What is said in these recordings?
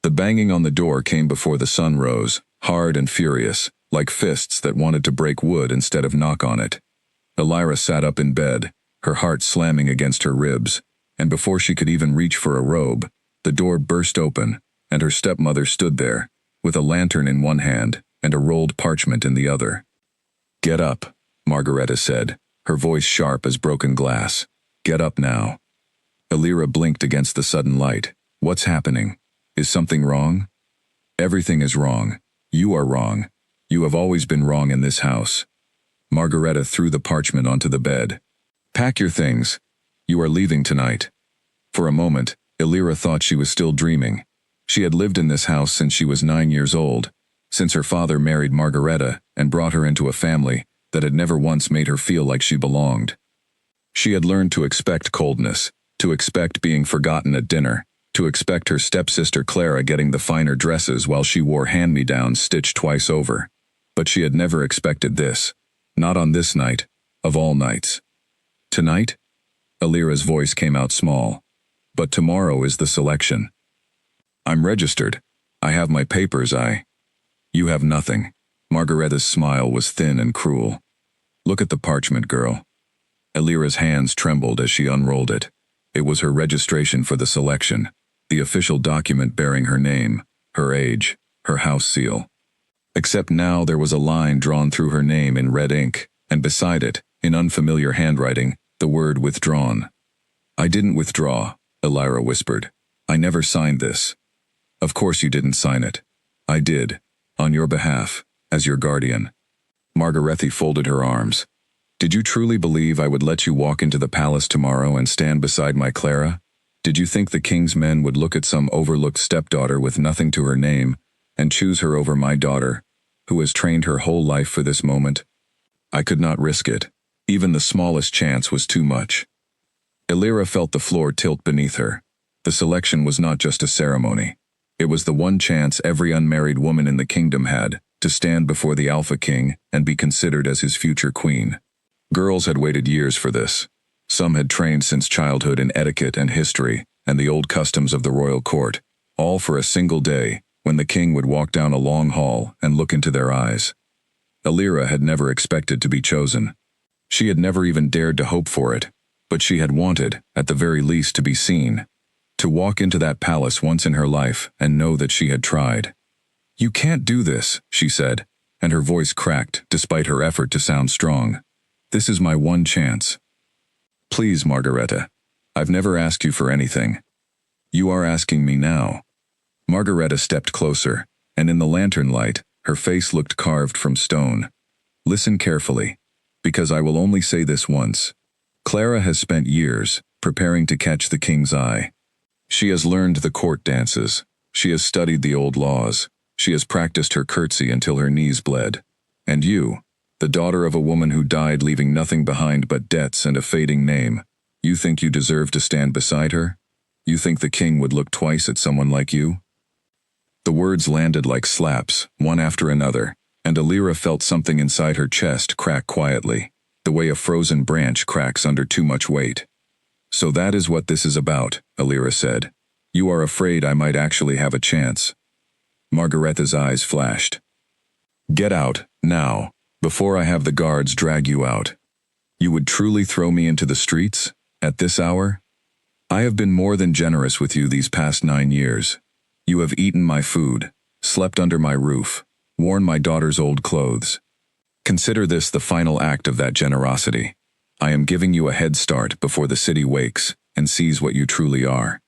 The banging on the door came before the sun rose, hard and furious, like fists that wanted to break wood instead of knock on it. Elira sat up in bed, her heart slamming against her ribs, and before she could even reach for a robe, the door burst open, and her stepmother stood there, with a lantern in one hand and a rolled parchment in the other. "Get up," Margareta said, her voice sharp as broken glass. "Get up now." Elira blinked against the sudden light. "What's happening? Is something wrong?" "Everything is wrong. You are wrong. You have always been wrong in this house." Margareta threw the parchment onto the bed. "Pack your things. You are leaving tonight." For a moment, Elira thought she was still dreaming. She had lived in this house since she was 9 years old, since her father married Margareta and brought her into a family that had never once made her feel like she belonged. She had learned to expect coldness, to expect being forgotten at dinner, to expect her stepsister Clara getting the finer dresses while she wore hand-me-downs stitched twice over. But she had never expected this, not on this night, of all nights. "Tonight?" Elira's voice came out small. "But tomorrow is the selection." "I'm registered. I have my papers, You have nothing." Margareta's smile was thin and cruel. "Look at the parchment, girl." Elira's hands trembled as she unrolled it. It was her registration for the selection, the official document bearing her name, her age, her house seal. Except now there was a line drawn through her name in red ink, and beside it, in unfamiliar handwriting, the word "withdrawn." "I didn't withdraw," Elira whispered. "I never signed this." "Of course you didn't sign it." "I did. On your behalf, as your guardian." Margareta folded her arms. "Did you truly believe I would let you walk into the palace tomorrow and stand beside my Clara? Did you think the king's men would look at some overlooked stepdaughter with nothing to her name and choose her over my daughter, who has trained her whole life for this moment? I could not risk it. Even the smallest chance was too much." Elira felt the floor tilt beneath her. The selection was not just a ceremony. It was the one chance every unmarried woman in the kingdom had to stand before the Alpha King and be considered as his future queen. Girls had waited years for this. Some had trained since childhood in etiquette and history and the old customs of the royal court, all for a single day when the king would walk down a long hall and look into their eyes. Elira had never expected to be chosen. She had never even dared to hope for it, but she had wanted, at the very least, to be seen. To walk into that palace once in her life and know that she had tried. "You can't do this," she said, and her voice cracked despite her effort to sound strong. "This is my one chance." "Please, Margareta. I've never asked you for anything. You are asking me now." Margareta stepped closer, and in the lantern light, her face looked carved from stone. "Listen carefully, because I will only say this once. Clara has spent years preparing to catch the king's eye. She has learned the court dances. She has studied the old laws. She has practiced her curtsy until her knees bled. And you, the daughter of a woman who died leaving nothing behind but debts and a fading name, you think you deserve to stand beside her? You think the king would look twice at someone like you?" The words landed like slaps, one after another, and Elira felt something inside her chest crack quietly, the way a frozen branch cracks under too much weight. "So that is what this is about," Elira said. "You are afraid I might actually have a chance." Margareta's eyes flashed. "Get out, now, before I have the guards drag you out. You would truly throw me into the streets, at this hour? I have been more than generous with you these past 9 years. You have eaten my food, slept under my roof, worn my daughter's old clothes. Consider this the final act of that generosity. I am giving you a head start before the city wakes and sees what you truly are."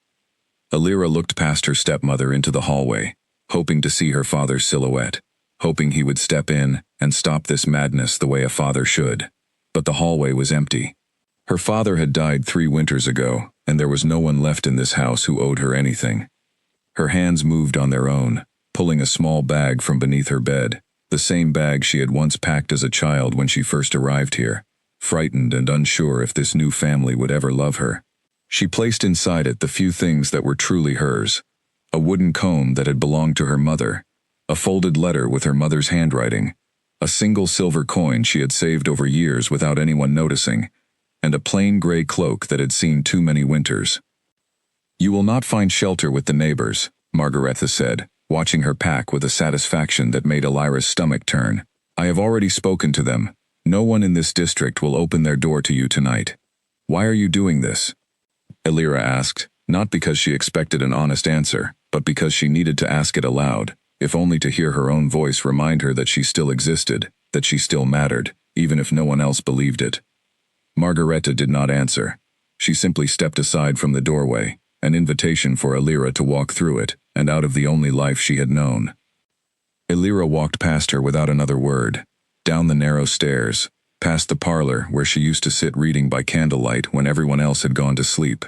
Elira looked past her stepmother into the hallway, hoping to see her father's silhouette, hoping he would step in and stop this madness the way a father should. But the hallway was empty. Her father had died 3 winters ago, and there was no one left in this house who owed her anything. Her hands moved on their own, pulling a small bag from beneath her bed, the same bag she had once packed as a child when she first arrived here, frightened and unsure if this new family would ever love her. She placed inside it the few things that were truly hers: a wooden comb that had belonged to her mother, a folded letter with her mother's handwriting, a single silver coin she had saved over years without anyone noticing, and a plain gray cloak that had seen too many winters. "You will not find shelter with the neighbors," Margaretha said, watching her pack with a satisfaction that made Elira's stomach turn. I have already spoken to them. No one in this district will open their door to you tonight. Why are you doing this? Elira asked, not because she expected an honest answer, but because she needed to ask it aloud, if only to hear her own voice remind her that she still existed, that she still mattered, even if no one else believed it. Margaretha did not answer. She simply stepped aside from the doorway, an invitation for Elira to walk through it, and out of the only life she had known. Elira walked past her without another word, down the narrow stairs, past the parlor where she used to sit reading by candlelight when everyone else had gone to sleep,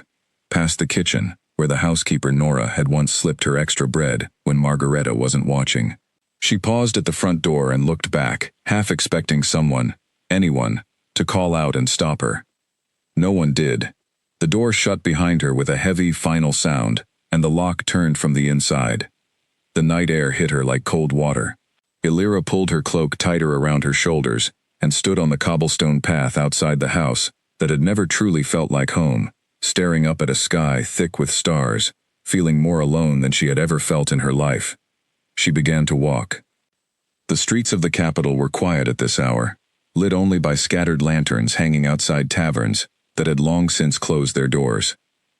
past the kitchen, where the housekeeper Nora had once slipped her extra bread when Margaretha wasn't watching. She paused at the front door and looked back, half expecting someone, anyone, to call out and stop her. No one did. The door shut behind her with a heavy, final sound, and the lock turned from the inside. The night air hit her like cold water. Elira pulled her cloak tighter around her shoulders and stood on the cobblestone path outside the house that had never truly felt like home, staring up at a sky thick with stars, feeling more alone than she had ever felt in her life. She began to walk. The streets of the capital were quiet at this hour, lit only by scattered lanterns hanging outside taverns that had long since closed their doors.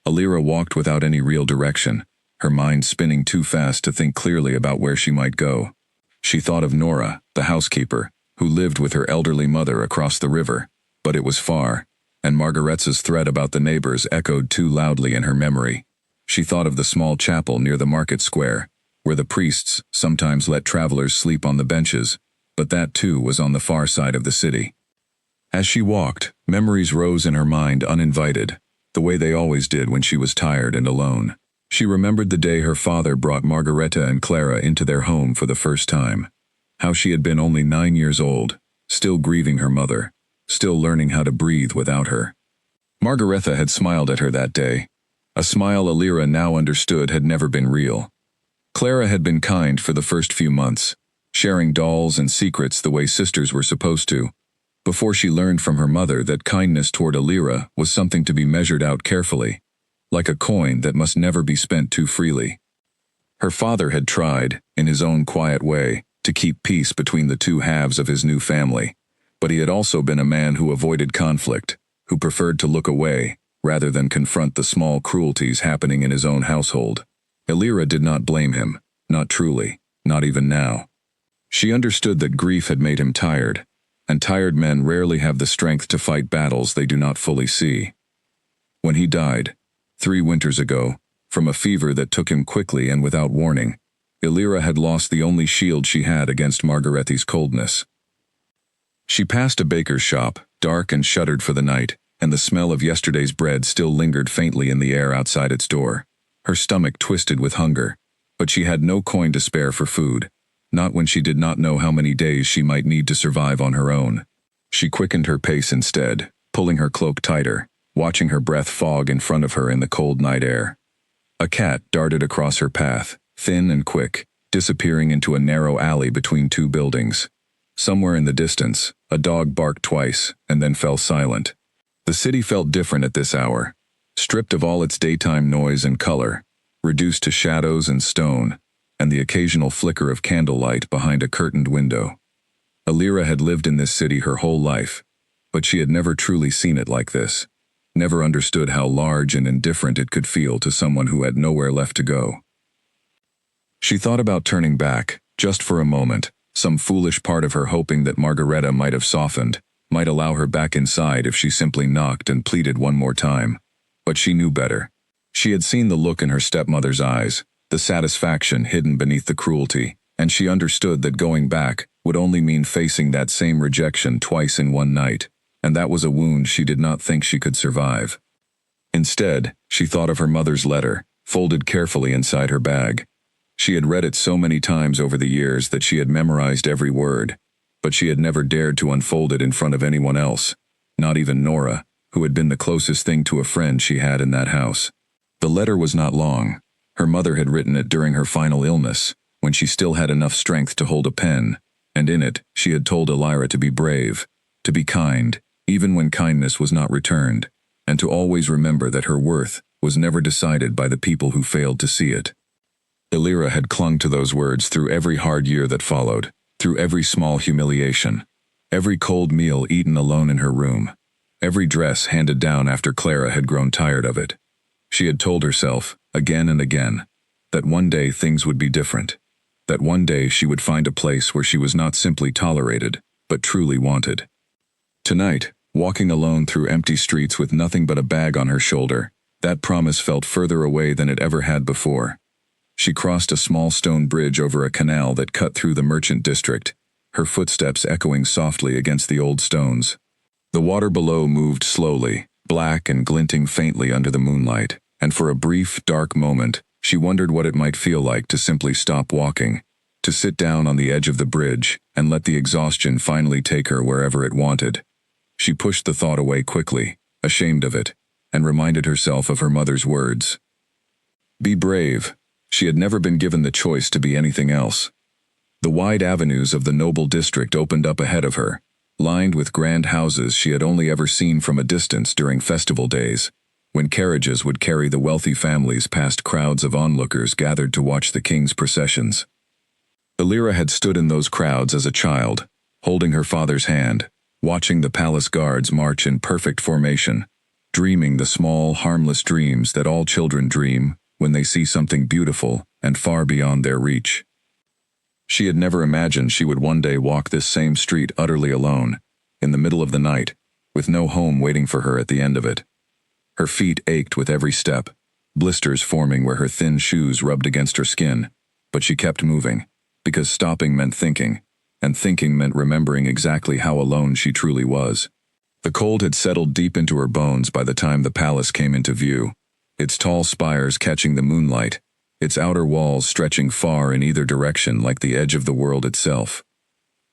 Elira walked without any real direction, her mind spinning too fast to think clearly about where she might go. She thought of Nora, the housekeeper, who lived with her elderly mother across the river, but it was far, and Margaretha's threat about the neighbors echoed too loudly in her memory. She thought of the small chapel near the market square, where the priests sometimes let travelers sleep on the benches, but that too was on the far side of the city. As she walked, memories rose in her mind uninvited, the way they always did when she was tired and alone. She remembered the day her father brought Margaretha and Clara into their home for the first time. How she had been only 9 years old, still grieving her mother, still learning how to breathe without her. Margaretha had smiled at her that day, a smile Elira now understood had never been real. Clara had been kind for the first few months, sharing dolls and secrets the way sisters were supposed to, before she learned from her mother that kindness toward Elira was something to be measured out carefully, like a coin that must never be spent too freely. Her father had tried, in his own quiet way, to keep peace between the two halves of his new family, but he had also been a man who avoided conflict, who preferred to look away, rather than confront the small cruelties happening in his own household. Elira did not blame him, not truly, not even now. She understood that grief had made him tired, and tired men rarely have the strength to fight battles they do not fully see. When he died, 3 winters ago, from a fever that took him quickly and without warning, Elira had lost the only shield she had against Margaretha's coldness. She passed a baker's shop, dark and shuttered for the night, and the smell of yesterday's bread still lingered faintly in the air outside its door. Her stomach twisted with hunger, but she had no coin to spare for food, not when she did not know how many days she might need to survive on her own. She quickened her pace instead, pulling her cloak tighter, watching her breath fog in front of her in the cold night air. A cat darted across her path, thin and quick, disappearing into a narrow alley between 2 buildings. Somewhere in the distance, a dog barked twice and then fell silent. The city felt different at this hour, stripped of all its daytime noise and color, reduced to shadows and stone, and the occasional flicker of candlelight behind a curtained window. Elira had lived in this city her whole life, but she had never truly seen it like this, never understood how large and indifferent it could feel to someone who had nowhere left to go. She thought about turning back, just for a moment, some foolish part of her hoping that Margaretha might have softened, might allow her back inside if she simply knocked and pleaded one more time. But she knew better. She had seen the look in her stepmother's eyes, the satisfaction hidden beneath the cruelty, and she understood that going back would only mean facing that same rejection twice in one night, and that was a wound she did not think she could survive. Instead, she thought of her mother's letter, folded carefully inside her bag. She had read it so many times over the years that she had memorized every word, but she had never dared to unfold it in front of anyone else, not even Nora, who had been the closest thing to a friend she had in that house. The letter was not long. Her mother had written it during her final illness, when she still had enough strength to hold a pen, and in it she had told Elira to be brave, to be kind, even when kindness was not returned, and to always remember that her worth was never decided by the people who failed to see it. Illyra had clung to those words through every hard year that followed, through every small humiliation, every cold meal eaten alone in her room, every dress handed down after Clara had grown tired of it. She had told herself, again and again, that one day things would be different, that one day she would find a place where she was not simply tolerated, but truly wanted. Tonight, walking alone through empty streets with nothing but a bag on her shoulder, that promise felt further away than it ever had before. She crossed a small stone bridge over a canal that cut through the merchant district, her footsteps echoing softly against the old stones. The water below moved slowly, black and glinting faintly under the moonlight, and for a brief, dark moment, she wondered what it might feel like to simply stop walking, to sit down on the edge of the bridge and let the exhaustion finally take her wherever it wanted. She pushed the thought away quickly, ashamed of it, and reminded herself of her mother's words. Be brave. She had never been given the choice to be anything else. The wide avenues of the noble district opened up ahead of her, lined with grand houses she had only ever seen from a distance during festival days, when carriages would carry the wealthy families past crowds of onlookers gathered to watch the king's processions. Illyra had stood in those crowds as a child, holding her father's hand, watching the palace guards march in perfect formation, dreaming the small, harmless dreams that all children dream when they see something beautiful and far beyond their reach. She had never imagined she would one day walk this same street utterly alone, in the middle of the night, with no home waiting for her at the end of it. Her feet ached with every step, blisters forming where her thin shoes rubbed against her skin, but she kept moving, because stopping meant thinking, and thinking meant remembering exactly how alone she truly was. The cold had settled deep into her bones by the time the palace came into view, its tall spires catching the moonlight, its outer walls stretching far in either direction like the edge of the world itself.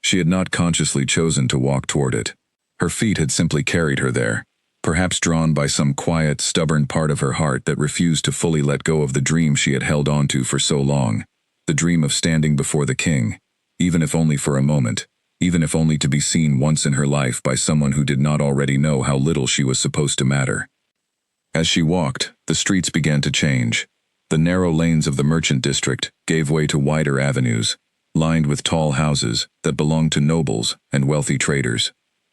She had not consciously chosen to walk toward it. Her feet had simply carried her there, perhaps drawn by some quiet, stubborn part of her heart that refused to fully let go of the dream she had held onto for so long, the dream of standing before the king, even if only for a moment, even if only to be seen once in her life by someone who did not already know how little she was supposed to matter. As she walked, the streets began to change. The narrow lanes of the merchant district gave way to wider avenues, lined with tall houses that belonged to nobles and wealthy traders.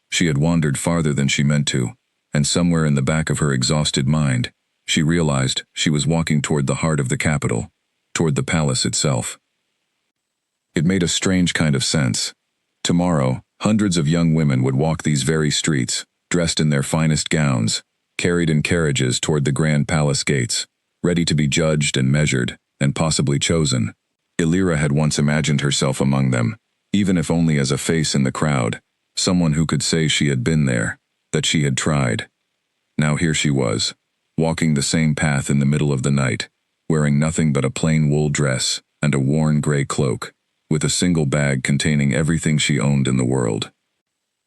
She had wandered farther than she meant to, and somewhere in the back of her exhausted mind, she realized she was walking toward the heart of the capital, toward the palace itself. It made a strange kind of sense. Tomorrow, hundreds of young women would walk these very streets, dressed in their finest gowns, carried in carriages toward the grand palace gates, ready to be judged and measured, and possibly chosen. Illyra had once imagined herself among them, even if only as a face in the crowd, someone who could say she had been there, that she had tried. Now here she was, walking the same path in the middle of the night, wearing nothing but a plain wool dress and a worn gray cloak, with a single bag containing everything she owned in the world.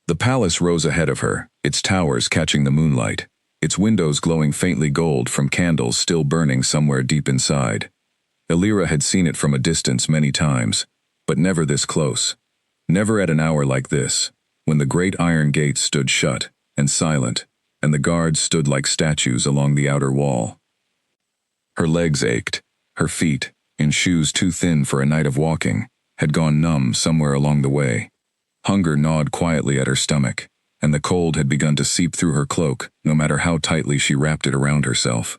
The palace rose ahead of her, its towers catching the moonlight, its windows glowing faintly gold from candles still burning somewhere deep inside. Illyra had seen it from a distance many times, but never this close. Never at an hour like this, when the great iron gates stood shut and silent, and the guards stood like statues along the outer wall. Her legs ached. Her feet, in shoes too thin for a night of walking, had gone numb somewhere along the way. Hunger gnawed quietly at her stomach, and the cold had begun to seep through her cloak, no matter how tightly she wrapped it around herself.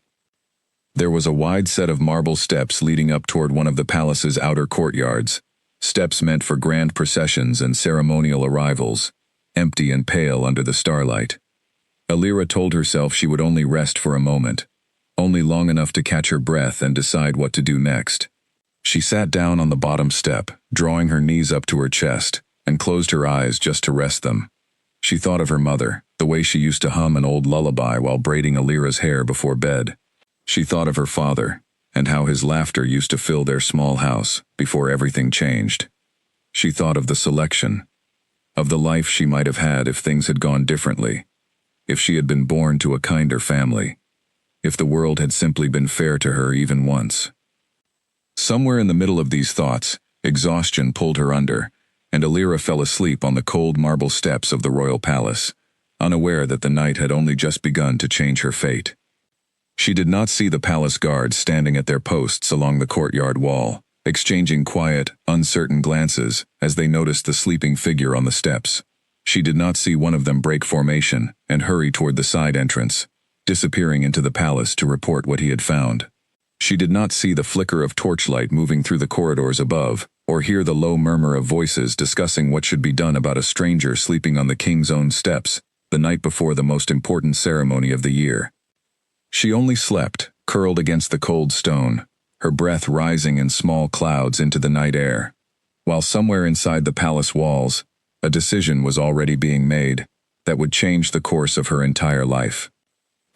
There was a wide set of marble steps leading up toward one of the palace's outer courtyards, steps meant for grand processions and ceremonial arrivals, empty and pale under the starlight. Illyra told herself she would only rest for a moment, only long enough to catch her breath and decide what to do next. She sat down on the bottom step, drawing her knees up to her chest, and closed her eyes just to rest them. She thought of her mother, the way she used to hum an old lullaby while braiding Illyra's hair before bed. She thought of her father, and how his laughter used to fill their small house before everything changed. She thought of the selection, of the life she might have had if things had gone differently, if she had been born to a kinder family, if the world had simply been fair to her even once. Somewhere in the middle of these thoughts, exhaustion pulled her under, and Illyra fell asleep on the cold marble steps of the royal palace, unaware that the night had only just begun to change her fate. She did not see the palace guards standing at their posts along the courtyard wall, exchanging quiet, uncertain glances as they noticed the sleeping figure on the steps. She did not see one of them break formation and hurry toward the side entrance, disappearing into the palace to report what he had found. She did not see the flicker of torchlight moving through the corridors above, or hear the low murmur of voices discussing what should be done about a stranger sleeping on the king's own steps, the night before the most important ceremony of the year. She only slept, curled against the cold stone, her breath rising in small clouds into the night air. While somewhere inside the palace walls, a decision was already being made that would change the course of her entire life.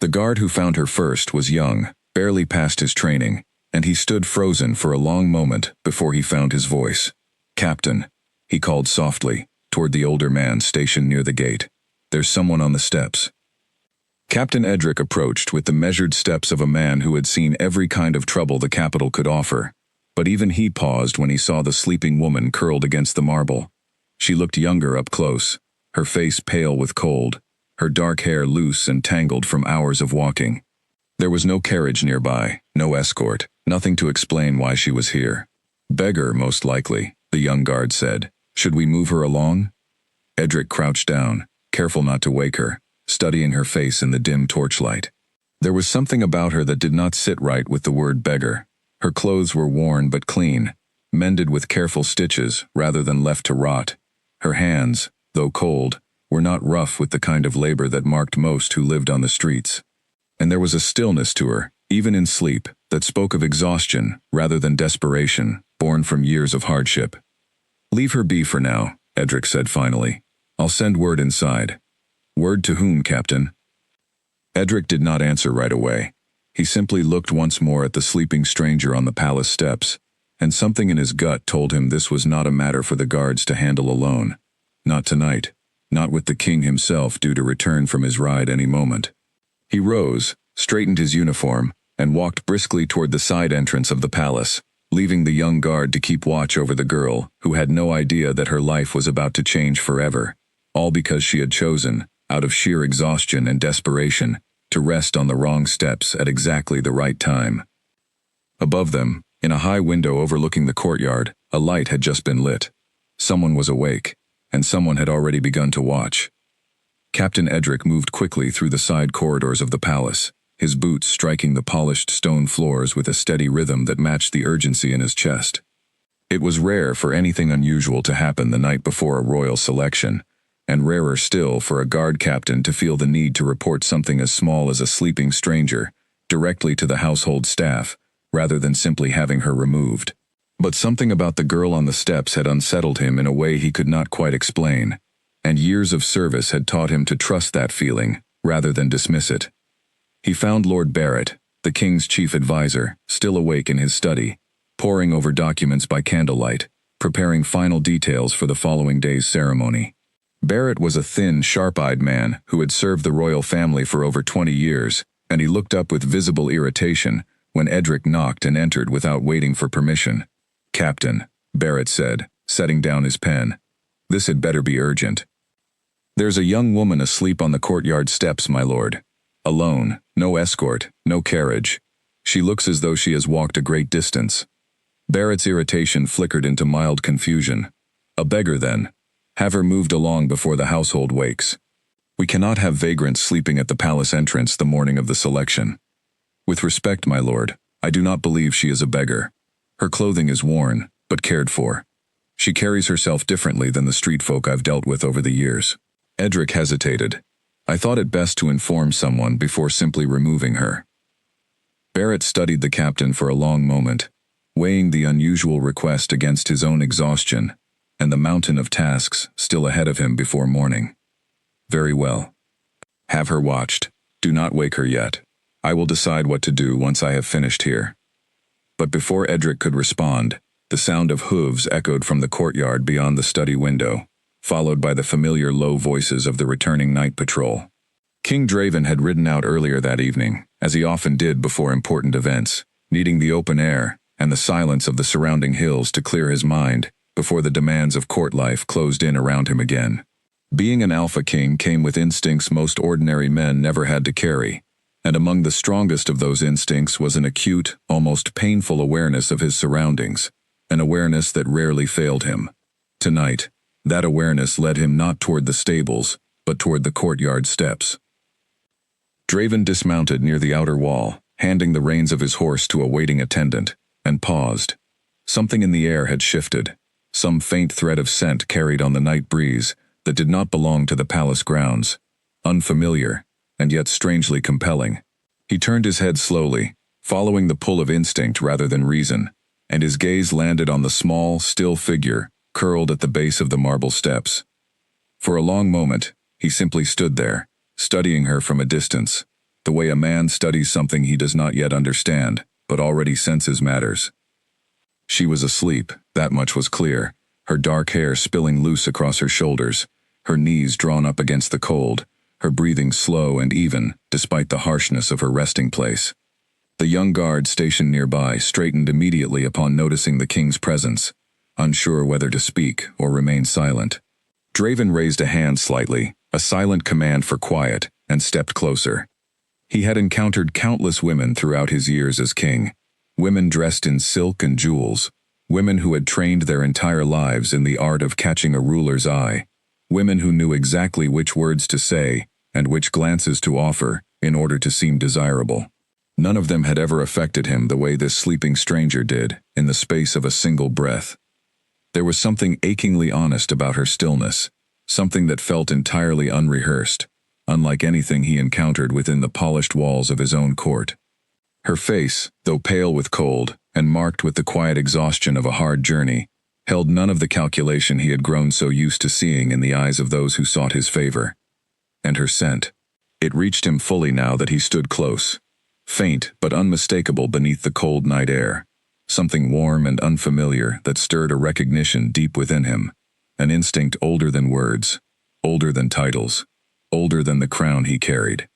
The guard who found her first was young, barely past his training, and he stood frozen for a long moment before he found his voice. "Captain," he called softly, toward the older man stationed near the gate. "There's someone on the steps." Captain Edric approached with the measured steps of a man who had seen every kind of trouble the capital could offer, but even he paused when he saw the sleeping woman curled against the marble. She looked younger up close, her face pale with cold, her dark hair loose and tangled from hours of walking. There was no carriage nearby, no escort, nothing to explain why she was here. "Beggar, most likely," the young guard said. "Should we move her along?" Edric crouched down, careful not to wake her, studying her face in the dim torchlight. There was something about her that did not sit right with the word beggar. Her clothes were worn but clean, mended with careful stitches rather than left to rot. Her hands, though cold, were not rough with the kind of labor that marked most who lived on the streets. And there was a stillness to her, even in sleep, that spoke of exhaustion rather than desperation, born from years of hardship. "Leave her be for now," Edric said finally. "I'll send word inside." "Word to whom, Captain?" Edric did not answer right away. He simply looked once more at the sleeping stranger on the palace steps, and something in his gut told him this was not a matter for the guards to handle alone. Not tonight, not with the king himself due to return from his ride any moment. He rose, straightened his uniform, and walked briskly toward the side entrance of the palace, leaving the young guard to keep watch over the girl, who had no idea that her life was about to change forever, all because she had chosen, out of sheer exhaustion and desperation, to rest on the wrong steps at exactly the right time. Above them, in a high window overlooking the courtyard, a light had just been lit. Someone was awake, and someone had already begun to watch. Captain Edric moved quickly through the side corridors of the palace, his boots striking the polished stone floors with a steady rhythm that matched the urgency in his chest. It was rare for anything unusual to happen the night before a royal selection, and rarer still for a guard captain to feel the need to report something as small as a sleeping stranger directly to the household staff, rather than simply having her removed. But something about the girl on the steps had unsettled him in a way he could not quite explain, and years of service had taught him to trust that feeling, rather than dismiss it. He found Lord Barrett, the king's chief advisor, still awake in his study, poring over documents by candlelight, preparing final details for the following day's ceremony. Barrett was a thin, sharp-eyed man who had served the royal family for over 20 years, and he looked up with visible irritation when Edric knocked and entered without waiting for permission. "Captain," Barrett said, setting down his pen. "This had better be urgent." "There's a young woman asleep on the courtyard steps, my lord. Alone, no escort, no carriage. She looks as though she has walked a great distance." Barrett's irritation flickered into mild confusion. "A beggar, then. Have her moved along before the household wakes. We cannot have vagrants sleeping at the palace entrance the morning of the selection. With respect, my lord, I do not believe she is a beggar. Her clothing is worn, but cared for. She carries herself differently than the street folk I've dealt with over the years." Edric hesitated. "I thought it best to inform someone before simply removing her." Barrett studied the captain for a long moment, weighing the unusual request against his own exhaustion and the mountain of tasks still ahead of him before morning. "Very well. Have her watched. Do not wake her yet. I will decide what to do once I have finished here." But before Edric could respond, the sound of hooves echoed from the courtyard beyond the study window, followed by the familiar low voices of the returning night patrol. King Draven had ridden out earlier that evening, as he often did before important events, needing the open air and the silence of the surrounding hills to clear his mind before the demands of court life closed in around him again. Being an Alpha King came with instincts most ordinary men never had to carry, and among the strongest of those instincts was an acute, almost painful awareness of his surroundings, an awareness that rarely failed him. Tonight, that awareness led him not toward the stables, but toward the courtyard steps. Draven dismounted near the outer wall, handing the reins of his horse to a waiting attendant, and paused. Something in the air had shifted, some faint thread of scent carried on the night breeze that did not belong to the palace grounds, unfamiliar, and yet strangely compelling. He turned his head slowly, following the pull of instinct rather than reason, and his gaze landed on the small, still figure curled at the base of the marble steps. For a long moment, he simply stood there, studying her from a distance, the way a man studies something he does not yet understand, but already senses matters. She was asleep, that much was clear, her dark hair spilling loose across her shoulders, her knees drawn up against the cold, her breathing slow and even, despite the harshness of her resting place. The young guard stationed nearby straightened immediately upon noticing the king's presence, unsure whether to speak or remain silent. Draven raised a hand slightly, a silent command for quiet, and stepped closer. He had encountered countless women throughout his years as king, women dressed in silk and jewels, women who had trained their entire lives in the art of catching a ruler's eye, women who knew exactly which words to say and which glances to offer in order to seem desirable. None of them had ever affected him the way this sleeping stranger did in the space of a single breath. There was something achingly honest about her stillness, something that felt entirely unrehearsed, unlike anything he encountered within the polished walls of his own court. Her face, though pale with cold and marked with the quiet exhaustion of a hard journey, held none of the calculation he had grown so used to seeing in the eyes of those who sought his favor. And her scent. It reached him fully now that he stood close, faint but unmistakable beneath the cold night air, something warm and unfamiliar that stirred a recognition deep within him, an instinct older than words, older than titles, older than the crown he carried.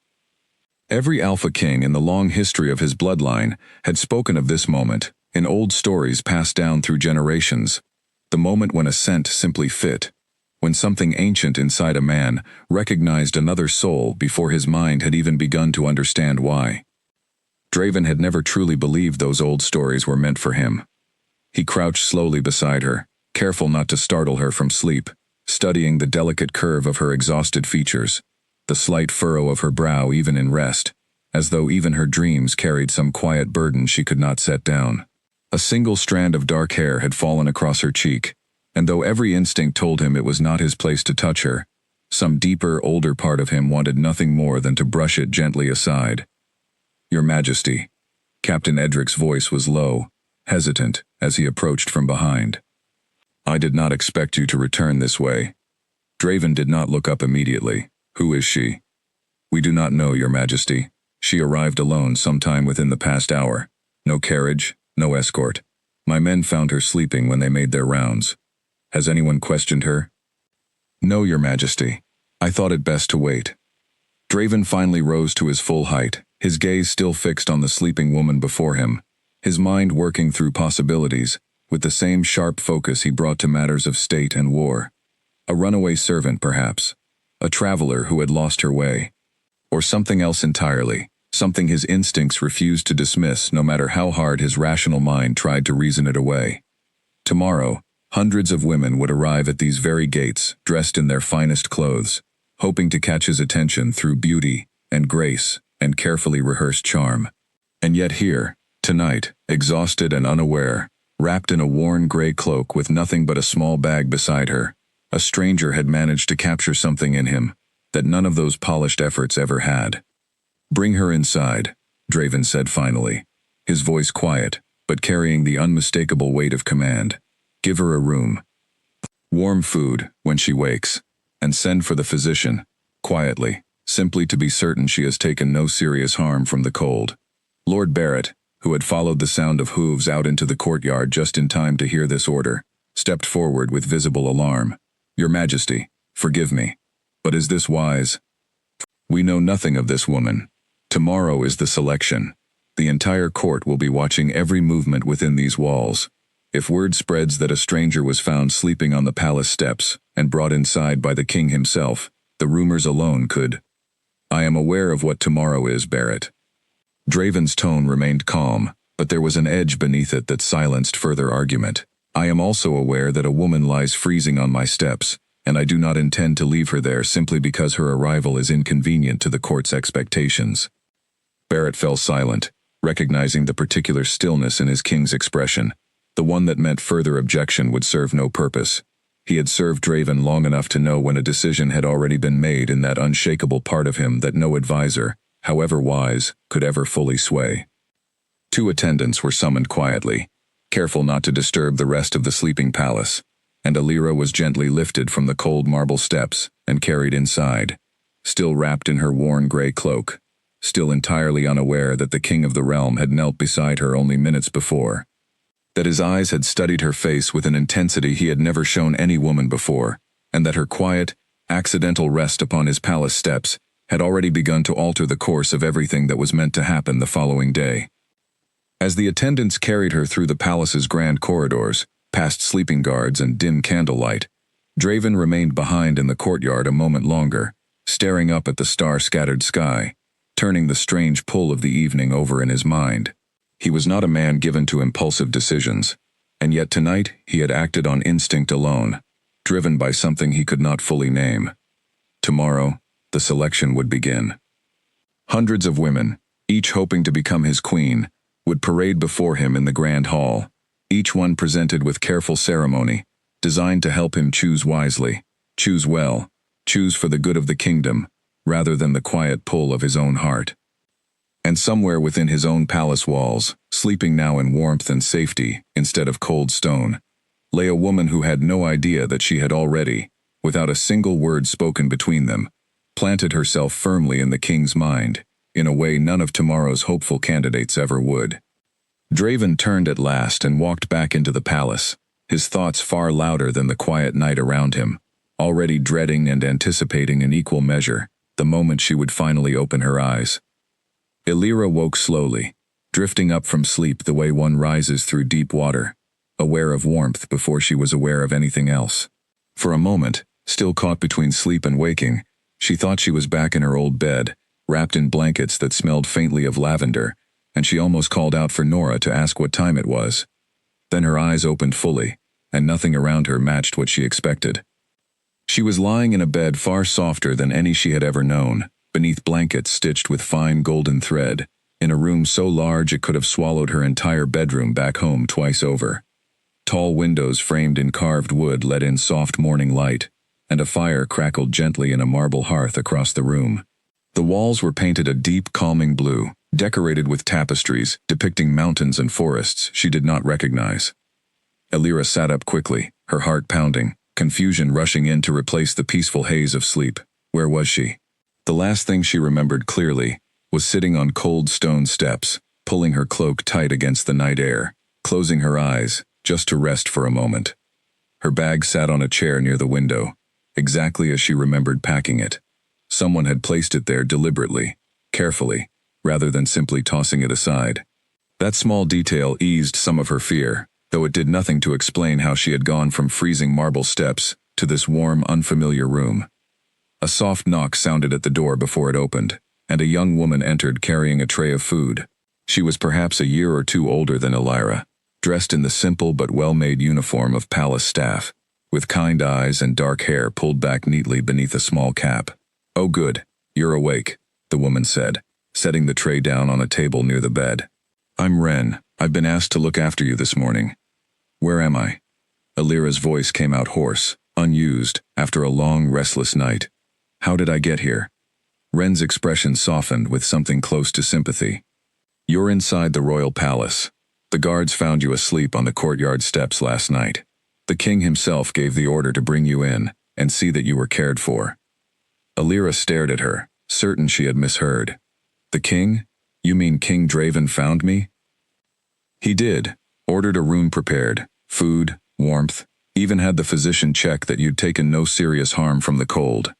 Every Alpha King in the long history of his bloodline had spoken of this moment, in old stories passed down through generations, the moment when a scent simply fit, when something ancient inside a man recognized another soul before his mind had even begun to understand why. Draven had never truly believed those old stories were meant for him. He crouched slowly beside her, careful not to startle her from sleep, studying the delicate curve of her exhausted features, the slight furrow of her brow even in rest, as though even her dreams carried some quiet burden she could not set down. A single strand of dark hair had fallen across her cheek, and though every instinct told him it was not his place to touch her, some deeper, older part of him wanted nothing more than to brush it gently aside. "Your Majesty." Captain Edric's voice was low, hesitant, as he approached from behind. "I did not expect you to return this way." Draven did not look up immediately. "Who is she?" "We do not know, Your Majesty. She arrived alone sometime within the past hour. No carriage, no escort. My men found her sleeping when they made their rounds. Has anyone questioned her?" "No, Your Majesty. I thought it best to wait." Draven finally rose to his full height, his gaze still fixed on the sleeping woman before him, his mind working through possibilities, with the same sharp focus he brought to matters of state and war. A runaway servant, perhaps. A traveler who had lost her way. Or something else entirely, something his instincts refused to dismiss no matter how hard his rational mind tried to reason it away. Tomorrow, hundreds of women would arrive at these very gates, dressed in their finest clothes, hoping to catch his attention through beauty and grace and carefully rehearsed charm. And yet here, tonight, exhausted and unaware, wrapped in a worn gray cloak with nothing but a small bag beside her, a stranger had managed to capture something in him that none of those polished efforts ever had. "Bring her inside," Draven said finally, his voice quiet, but carrying the unmistakable weight of command. "Give her a room. Warm food when she wakes, and send for the physician, quietly, simply to be certain she has taken no serious harm from the cold." Lord Barrett, who had followed the sound of hooves out into the courtyard just in time to hear this order, stepped forward with visible alarm. "Your Majesty, forgive me, but is this wise? We know nothing of this woman. Tomorrow is the selection. The entire court will be watching every movement within these walls. If word spreads that a stranger was found sleeping on the palace steps and brought inside by the king himself, the rumors alone could—" "I am aware of what tomorrow is, Barrett," Draven's tone remained calm, but there was an edge beneath it that silenced further argument. I am also aware that a woman lies freezing on my steps, and I do not intend to leave her there simply because her arrival is inconvenient to the court's expectations. Barrett fell silent, recognizing the particular stillness in his king's expression, the one that meant further objection would serve no purpose. He had served Draven long enough to know when a decision had already been made in that unshakable part of him that no advisor, however wise, could ever fully sway. 2 attendants were summoned quietly, careful not to disturb the rest of the sleeping palace, and Alira was gently lifted from the cold marble steps and carried inside, still wrapped in her worn gray cloak, still entirely unaware that the king of the realm had knelt beside her only minutes before, that his eyes had studied her face with an intensity he had never shown any woman before, and that her quiet, accidental rest upon his palace steps had already begun to alter the course of everything that was meant to happen the following day. As the attendants carried her through the palace's grand corridors, past sleeping guards and dim candlelight, Draven remained behind in the courtyard a moment longer, staring up at the star-scattered sky, turning the strange pull of the evening over in his mind. He was not a man given to impulsive decisions, and yet tonight he had acted on instinct alone, driven by something he could not fully name. Tomorrow, the selection would begin. Hundreds of women, each hoping to become his queen, would parade before him in the grand hall, each one presented with careful ceremony, designed to help him choose wisely, choose well, choose for the good of the kingdom, rather than the quiet pull of his own heart. And somewhere within his own palace walls, sleeping now in warmth and safety instead of cold stone, lay a woman who had no idea that she had already, without a single word spoken between them, planted herself firmly in the king's mind, in a way none of tomorrow's hopeful candidates ever would. Draven turned at last and walked back into the palace, his thoughts far louder than the quiet night around him, already dreading and anticipating in equal measure the moment she would finally open her eyes. Alira woke slowly, drifting up from sleep the way one rises through deep water, aware of warmth before she was aware of anything else. For a moment, still caught between sleep and waking, she thought she was back in her old bed, wrapped in blankets that smelled faintly of lavender, and she almost called out for Nora to ask what time it was. Then her eyes opened fully, and nothing around her matched what she expected. She was lying in a bed far softer than any she had ever known, beneath blankets stitched with fine golden thread, in a room so large it could have swallowed her entire bedroom back home twice over. Tall windows framed in carved wood let in soft morning light, and a fire crackled gently in a marble hearth across the room. The walls were painted a deep, calming blue, decorated with tapestries depicting mountains and forests she did not recognize. Alira sat up quickly, her heart pounding, confusion rushing in to replace the peaceful haze of sleep. Where was she? The last thing she remembered clearly was sitting on cold stone steps, pulling her cloak tight against the night air, closing her eyes, just to rest for a moment. Her bag sat on a chair near the window, exactly as she remembered packing it. Someone had placed it there deliberately, carefully, rather than simply tossing it aside. That small detail eased some of her fear, though it did nothing to explain how she had gone from freezing marble steps to this warm, unfamiliar room. A soft knock sounded at the door before it opened, and a young woman entered carrying a tray of food. She was perhaps a year or two older than Alira, dressed in the simple but well-made uniform of palace staff, with kind eyes and dark hair pulled back neatly beneath a small cap. "Oh good, you're awake," the woman said, setting the tray down on a table near the bed. "I'm Ren. I've been asked to look after you this morning." "Where am I?" Alira's voice came out hoarse, unused, after a long, restless night. "How did I get here?" Ren's expression softened with something close to sympathy. "You're inside the royal palace. The guards found you asleep on the courtyard steps last night. The king himself gave the order to bring you in and see that you were cared for." Alira stared at her, certain she had misheard. "The king? You mean King Draven found me?" "He did. Ordered a room prepared, food, warmth, even had the physician check that you'd taken no serious harm from the cold."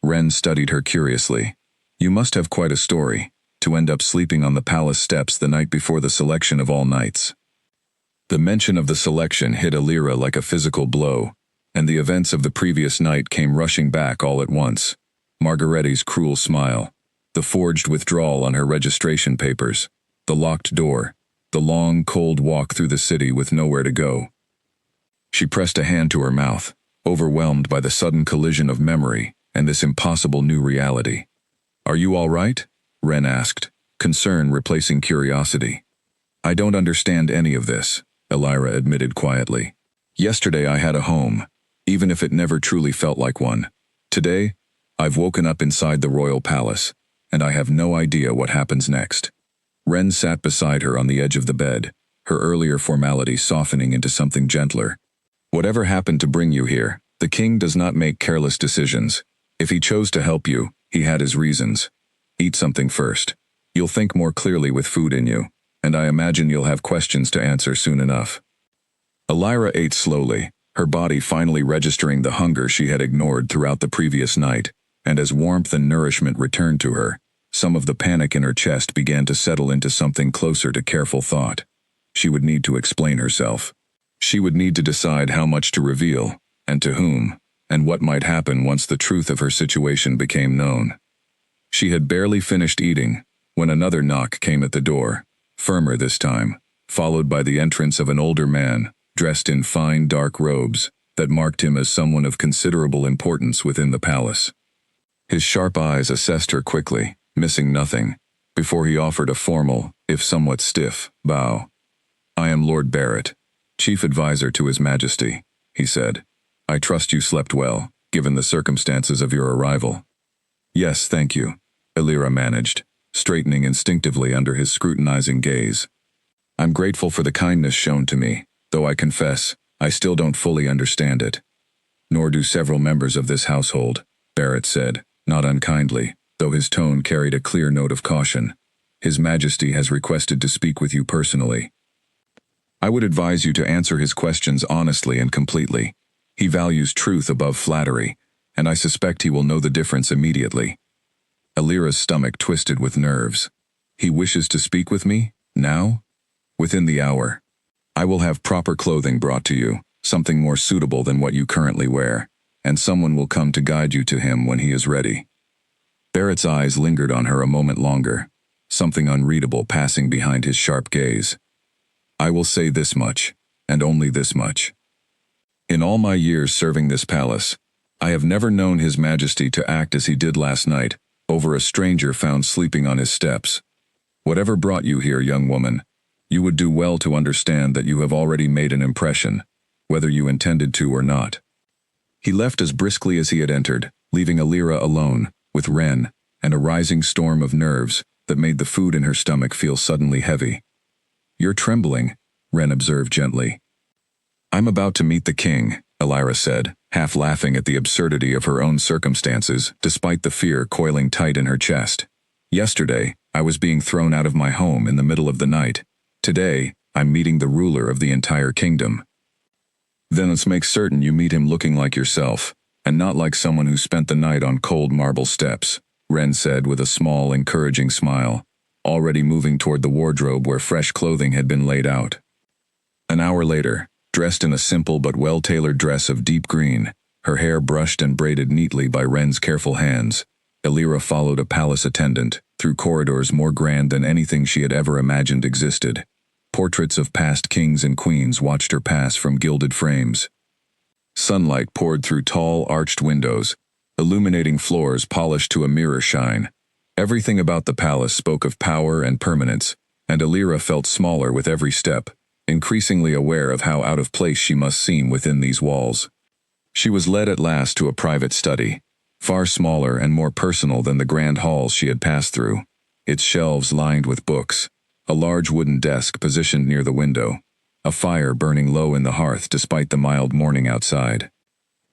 Ren studied her curiously. "You must have quite a story, to end up sleeping on the palace steps the night before the selection of all nights." The mention of the selection hit Alira like a physical blow, and the events of the previous night came rushing back all at once. Margaretti's cruel smile, the forged withdrawal on her registration papers, the locked door, the long, cold walk through the city with nowhere to go. She pressed a hand to her mouth, overwhelmed by the sudden collision of memory and this impossible new reality. "Are you all right?" Ren asked, concern replacing curiosity. "I don't understand any of this," Elira admitted quietly. "Yesterday I had a home, even if it never truly felt like one. Today, I've woken up inside the royal palace, and I have no idea what happens next." Ren sat beside her on the edge of the bed, her earlier formality softening into something gentler. "Whatever happened to bring you here, the king does not make careless decisions. If he chose to help you, he had his reasons. Eat something first. You'll think more clearly with food in you, and I imagine you'll have questions to answer soon enough." Elira ate slowly, her body finally registering the hunger she had ignored throughout the previous night, and as warmth and nourishment returned to her, some of the panic in her chest began to settle into something closer to careful thought. She would need to explain herself. She would need to decide how much to reveal, and to whom, and what might happen once the truth of her situation became known. She had barely finished eating when another knock came at the door, firmer this time, followed by the entrance of an older man, dressed in fine dark robes that marked him as someone of considerable importance within the palace. His sharp eyes assessed her quickly, missing nothing, before he offered a formal, if somewhat stiff, bow. "I am Lord Barrett, Chief Advisor to His Majesty," he said. "I trust you slept well, given the circumstances of your arrival." "Yes, thank you," Elira managed, straightening instinctively under his scrutinizing gaze. "I'm grateful for the kindness shown to me, though I confess, I still don't fully understand it." "Nor do several members of this household," Barrett said, not unkindly, though his tone carried a clear note of caution. "His Majesty has requested to speak with you personally. I would advise you to answer his questions honestly and completely. He values truth above flattery, and I suspect he will know the difference immediately." Elira's stomach twisted with nerves. "He wishes to speak with me? Now?" "Within the hour. I will have proper clothing brought to you, something more suitable than what you currently wear, and someone will come to guide you to him when he is ready." Barrett's eyes lingered on her a moment longer, something unreadable passing behind his sharp gaze. "I will say this much, and only this much. In all my years serving this palace, I have never known His Majesty to act as he did last night, over a stranger found sleeping on his steps. Whatever brought you here, young woman, you would do well to understand that you have already made an impression, whether you intended to or not." He left as briskly as he had entered, leaving Elira alone, with Ren, and a rising storm of nerves that made the food in her stomach feel suddenly heavy. "You're trembling," Ren observed gently. "I'm about to meet the king," Elira said, half laughing at the absurdity of her own circumstances, despite the fear coiling tight in her chest. "Yesterday, I was being thrown out of my home in the middle of the night. Today, I'm meeting the ruler of the entire kingdom." "Then let's make certain you meet him looking like yourself, and not like someone who spent the night on cold marble steps," Ren said with a small, encouraging smile, already moving toward the wardrobe where fresh clothing had been laid out. An hour later, dressed in a simple but well-tailored dress of deep green, her hair brushed and braided neatly by Ren's careful hands, Elira followed a palace attendant, through corridors more grand than anything she had ever imagined existed. Portraits of past kings and queens watched her pass from gilded frames. Sunlight poured through tall, arched windows, illuminating floors polished to a mirror shine. Everything about the palace spoke of power and permanence, and Elira felt smaller with every step, increasingly aware of how out of place she must seem within these walls. She was led at last to a private study, far smaller and more personal than the grand halls she had passed through, its shelves lined with books, a large wooden desk positioned near the window, a fire burning low in the hearth despite the mild morning outside.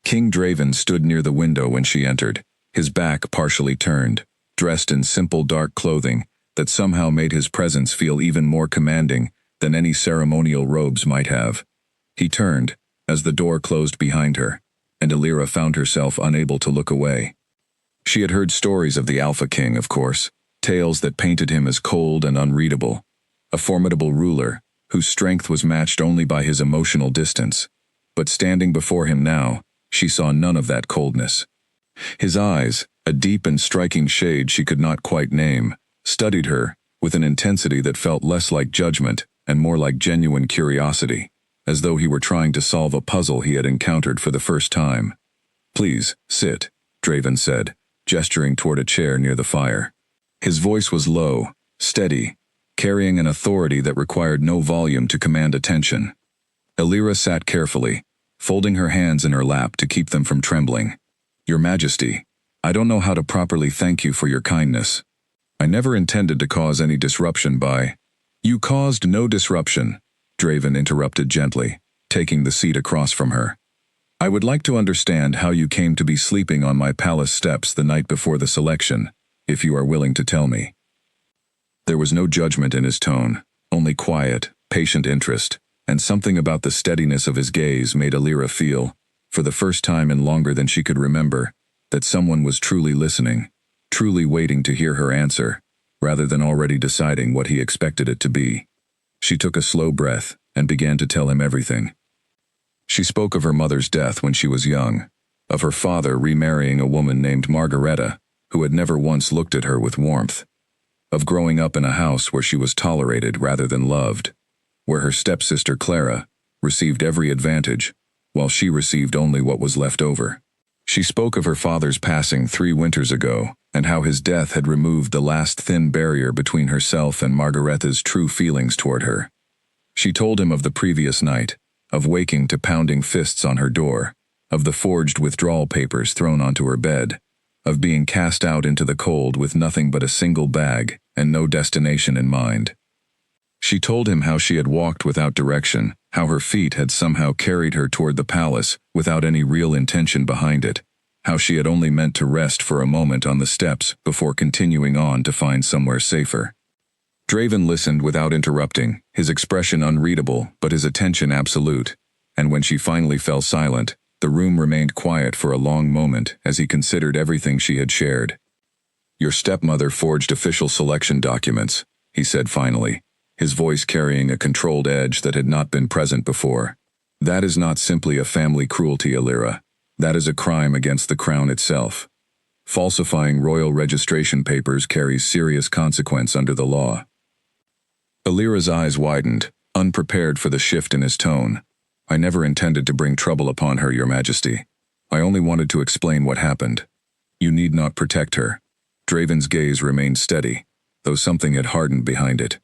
King Draven stood near the window when she entered, his back partially turned, dressed in simple dark clothing that somehow made his presence feel even more commanding than any ceremonial robes might have. He turned, as the door closed behind her, and Elira found herself unable to look away. She had heard stories of the Alpha King, of course, tales that painted him as cold and unreadable, a formidable ruler whose strength was matched only by his emotional distance. But standing before him now, she saw none of that coldness. His eyes, A deep and striking shade she could not quite name, studied her, with an intensity that felt less like judgment and more like genuine curiosity, as though he were trying to solve a puzzle he had encountered for the first time. "Please, sit," Draven said, gesturing toward a chair near the fire. His voice was low, steady, carrying an authority that required no volume to command attention. Elira sat carefully, folding her hands in her lap to keep them from trembling. "Your Majesty, I don't know how to properly thank you for your kindness. I never intended to cause any disruption by—" "You caused no disruption," Draven interrupted gently, taking the seat across from her. "I would like to understand how you came to be sleeping on my palace steps the night before the selection, if you are willing to tell me." There was no judgment in his tone, only quiet, patient interest, and something about the steadiness of his gaze made Elira feel, for the first time in longer than she could remember, that someone was truly listening, truly waiting to hear her answer, rather than already deciding what he expected it to be. She took a slow breath and began to tell him everything. She spoke of her mother's death when she was young, of her father remarrying a woman named Margareta, who had never once looked at her with warmth, of growing up in a house where she was tolerated rather than loved, where her stepsister Clara received every advantage, while she received only what was left over. She spoke of her father's passing 3 winters ago, and how his death had removed the last thin barrier between herself and Margareta's true feelings toward her. She told him of the previous night, of waking to pounding fists on her door, of the forged withdrawal papers thrown onto her bed, of being cast out into the cold with nothing but a single bag and no destination in mind. She told him how she had walked without direction, how her feet had somehow carried her toward the palace without any real intention behind it, how she had only meant to rest for a moment on the steps before continuing on to find somewhere safer. Draven listened without interrupting, his expression unreadable but his attention absolute, and when she finally fell silent, the room remained quiet for a long moment as he considered everything she had shared. "Your stepmother forged official selection documents," he said finally, his voice carrying a controlled edge that had not been present before. "That is not simply a family cruelty, Elira. That is a crime against the crown itself. Falsifying royal registration papers carries serious consequence under the law." Elira's eyes widened, unprepared for the shift in his tone. "I never intended to bring trouble upon her, Your Majesty. I only wanted to explain what happened. You need not protect her." Draven's gaze remained steady, though something had hardened behind it.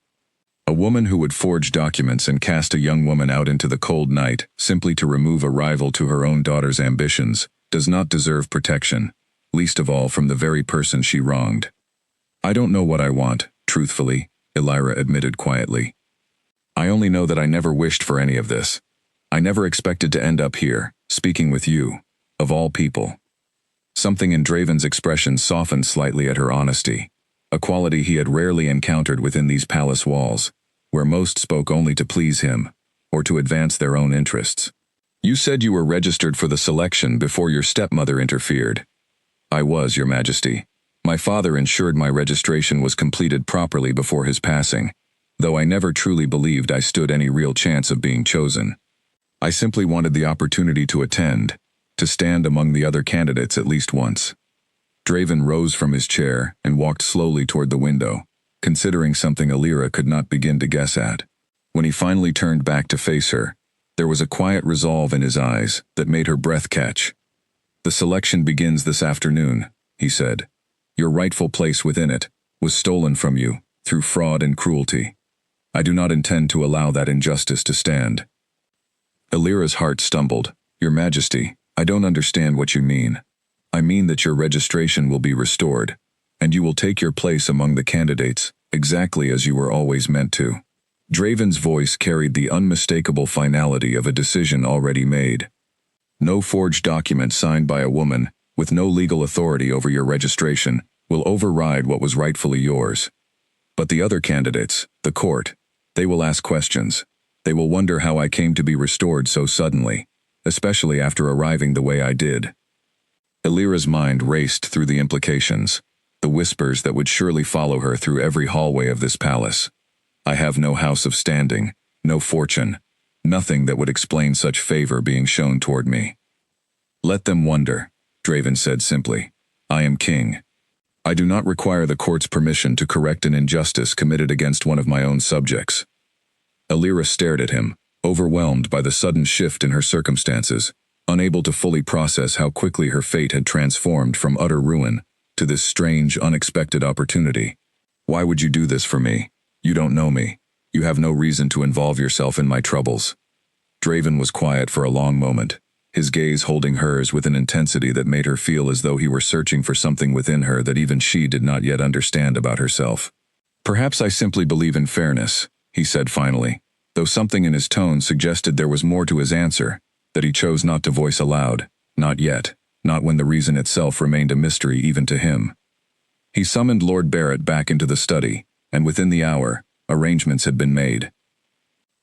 A woman who would forge documents and cast a young woman out into the cold night simply to remove a rival to her own daughter's ambitions does not deserve protection, least of all from the very person she wronged. "I don't know what I want, truthfully," Elira admitted quietly. "I only know that I never wished for any of this. I never expected to end up here, speaking with you, of all people." Something in Draven's expression softened slightly at her honesty, a quality he had rarely encountered within these palace walls, where most spoke only to please him, or to advance their own interests. "You said you were registered for the selection before your stepmother interfered." "I was, Your Majesty. My father ensured my registration was completed properly before his passing, though I never truly believed I stood any real chance of being chosen. I simply wanted the opportunity to attend, to stand among the other candidates at least once." Draven rose from his chair and walked slowly toward the window, considering something Elira could not begin to guess at. When he finally turned back to face her, there was a quiet resolve in his eyes that made her breath catch. "The selection begins this afternoon," he said. "Your rightful place within it was stolen from you through fraud and cruelty. I do not intend to allow that injustice to stand." Elira's heart stumbled. "Your Majesty, I don't understand what you mean." "I mean that your registration will be restored, and you will take your place among the candidates, exactly as you were always meant to." Draven's voice carried the unmistakable finality of a decision already made. "No forged document signed by a woman, with no legal authority over your registration, will override what was rightfully yours. But the other candidates, the court, they will ask questions. They will wonder how I came to be restored so suddenly, especially after arriving the way I did." Elira's mind raced through the implications, the whispers that would surely follow her through every hallway of this palace. "I have no house of standing, no fortune, nothing that would explain such favor being shown toward me." "Let them wonder," Draven said simply. I am king. I do not require the court's permission to correct an injustice committed against one of my own subjects." Alira stared at him, overwhelmed by the sudden shift in her circumstances, unable to fully process how quickly her fate had transformed from utter ruin to this strange, unexpected opportunity. "Why would you do this for me? You don't know me. You have no reason to involve yourself in my troubles." Draven was quiet for a long moment, his gaze holding hers with an intensity that made her feel as though he were searching for something within her that even she did not yet understand about herself. "Perhaps I simply believe in fairness," he said finally, though something in his tone suggested there was more to his answer, that he chose not to voice aloud, not yet, not when the reason itself remained a mystery even to him. He summoned Lord Barrett back into the study, and within the hour, arrangements had been made.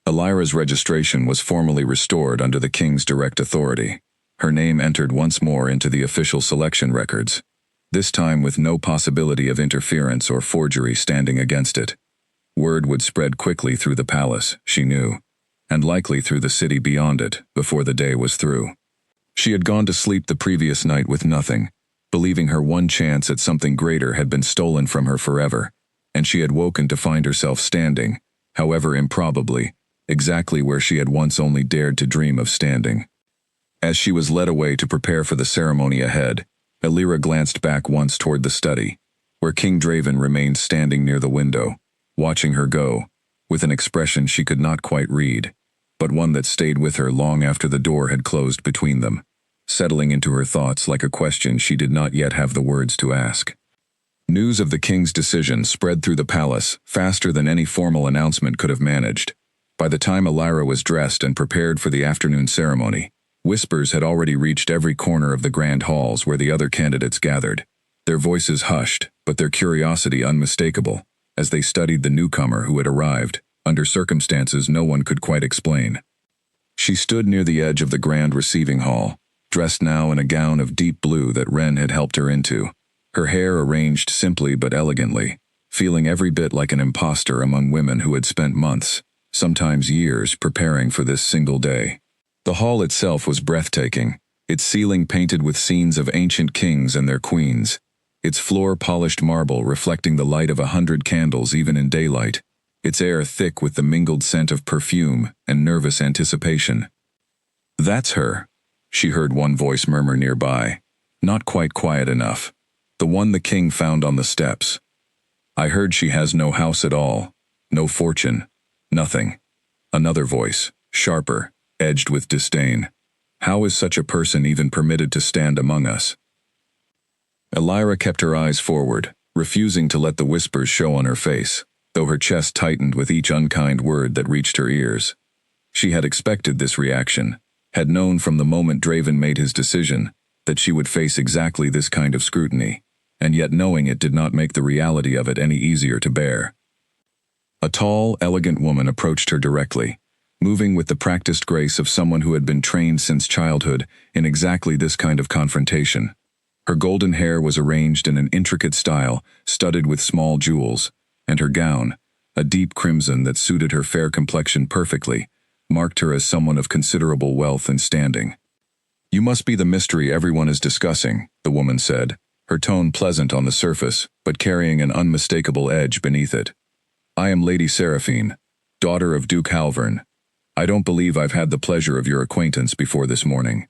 Alira's registration was formally restored under the king's direct authority. Her name entered once more into the official selection records, this time with no possibility of interference or forgery standing against it. Word would spread quickly through the palace, she knew, and likely through the city beyond it before the day was through. She had gone to sleep the previous night with nothing, believing her one chance at something greater had been stolen from her forever, and she had woken to find herself standing, however improbably, exactly where she had once only dared to dream of standing. As she was led away to prepare for the ceremony ahead, Alira glanced back once toward the study, where King Draven remained standing near the window, watching her go, with an expression she could not quite read, but one that stayed with her long after the door had closed between them, settling into her thoughts like a question she did not yet have the words to ask. News of the king's decision spread through the palace faster than any formal announcement could have managed. By the time Alira was dressed and prepared for the afternoon ceremony, whispers had already reached every corner of the grand halls where the other candidates gathered, their voices hushed, but their curiosity unmistakable, as they studied the newcomer who had arrived, under circumstances no one could quite explain. She stood near the edge of the grand receiving hall, dressed now in a gown of deep blue that Wren had helped her into, her hair arranged simply but elegantly, feeling every bit like an imposter among women who had spent months, sometimes years, preparing for this single day. The hall itself was breathtaking, its ceiling painted with scenes of ancient kings and their queens, its floor polished marble reflecting the light of 100 candles even in daylight, its air thick with the mingled scent of perfume and nervous anticipation. "That's her," she heard one voice murmur nearby, not quite quiet enough. "The one the king found on the steps. I heard she has no house at all, no fortune, nothing." Another voice, sharper, edged with disdain. "How is such a person even permitted to stand among us?" Alira kept her eyes forward, refusing to let the whispers show on her face, though her chest tightened with each unkind word that reached her ears. She had expected this reaction, had known from the moment Draven made his decision that she would face exactly this kind of scrutiny, and yet knowing it did not make the reality of it any easier to bear. A tall, elegant woman approached her directly, moving with the practiced grace of someone who had been trained since childhood in exactly this kind of confrontation. Her golden hair was arranged in an intricate style, studded with small jewels, and her gown, a deep crimson that suited her fair complexion perfectly, marked her as someone of considerable wealth and standing. "You must be the mystery everyone is discussing," the woman said, her tone pleasant on the surface, but carrying an unmistakable edge beneath it. "I am Lady Seraphine, daughter of Duke Halvern. I don't believe I've had the pleasure of your acquaintance before this morning."